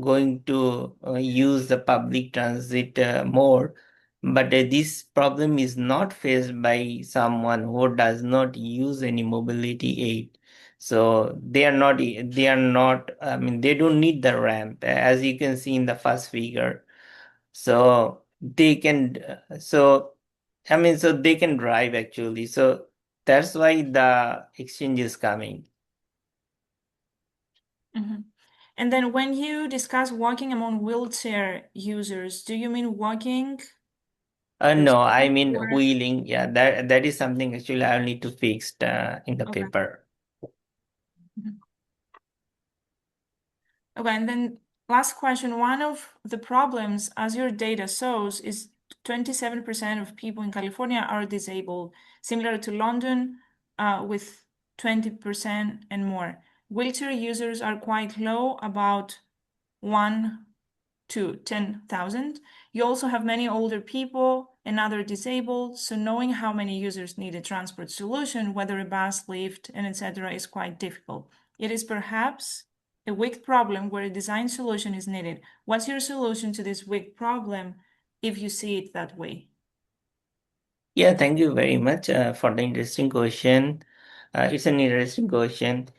going to use the public transit more. But this problem is not faced by someone who does not use any mobility aid. So they are not, I mean, they don't need the ramp, as you can see in the first figure. So they can, so they can drive actually. So that's why the exchange is coming. And then when you discuss walking among wheelchair users, do you mean walking? No, I mean Or- wheeling. Yeah, that is something actually I'll need to fix in the Okay. paper. Okay, and then last question. One of the problems, as your data shows, is 27% of people in California are disabled, similar to London, with 20% and more. Wheelchair users are quite low, about 1 to 10,000. You also have many older people and other disabled, so knowing how many users need a transport solution, whether a bus, lift, and etc., is quite difficult. It is perhaps a weak problem where a design solution is needed. What's your solution to this weak problem if you see it that way? Yeah, thank you very much for the interesting question. It's an interesting question.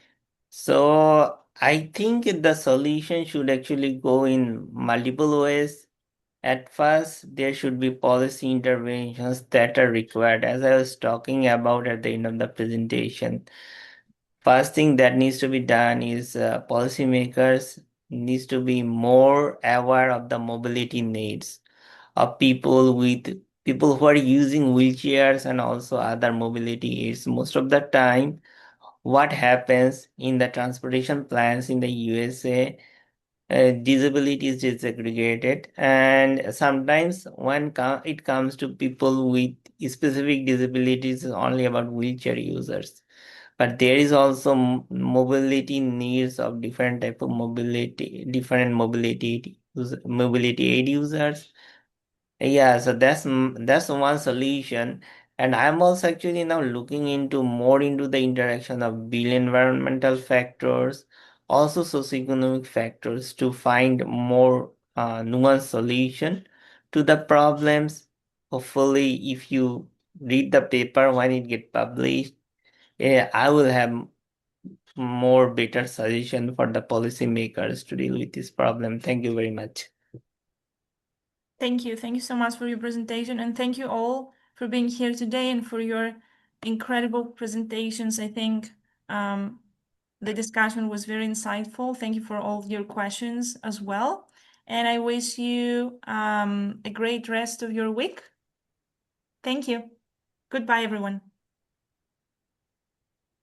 So I think the solution should actually go in multiple ways. At first, there should be policy interventions that are required, as I was talking about at the end of the presentation. First thing that needs to be done is policymakers needs to be more aware of the mobility needs of people who are using wheelchairs and also other mobility aids. Most of the time, what happens in the transportation plans in the USA, disabilities is segregated, and sometimes when it comes to people with specific disabilities, it's only about wheelchair users. But there is also mobility needs of different type of mobility, different mobility aid users. Yeah, so that's one solution. And I'm also actually now looking into more into the interaction of built environmental factors, also socioeconomic factors to find more nuanced solution to the problems. Hopefully, if you read the paper when it get published, I will have more better suggestion for the policymakers to deal with this problem. Thank you very much. Thank you. Thank you so much for your presentation. And thank you all for being here today and for your incredible presentations. I think the discussion was very insightful. Thank you for all your questions as well. And I wish you a great rest of your week. Thank you. Goodbye, everyone.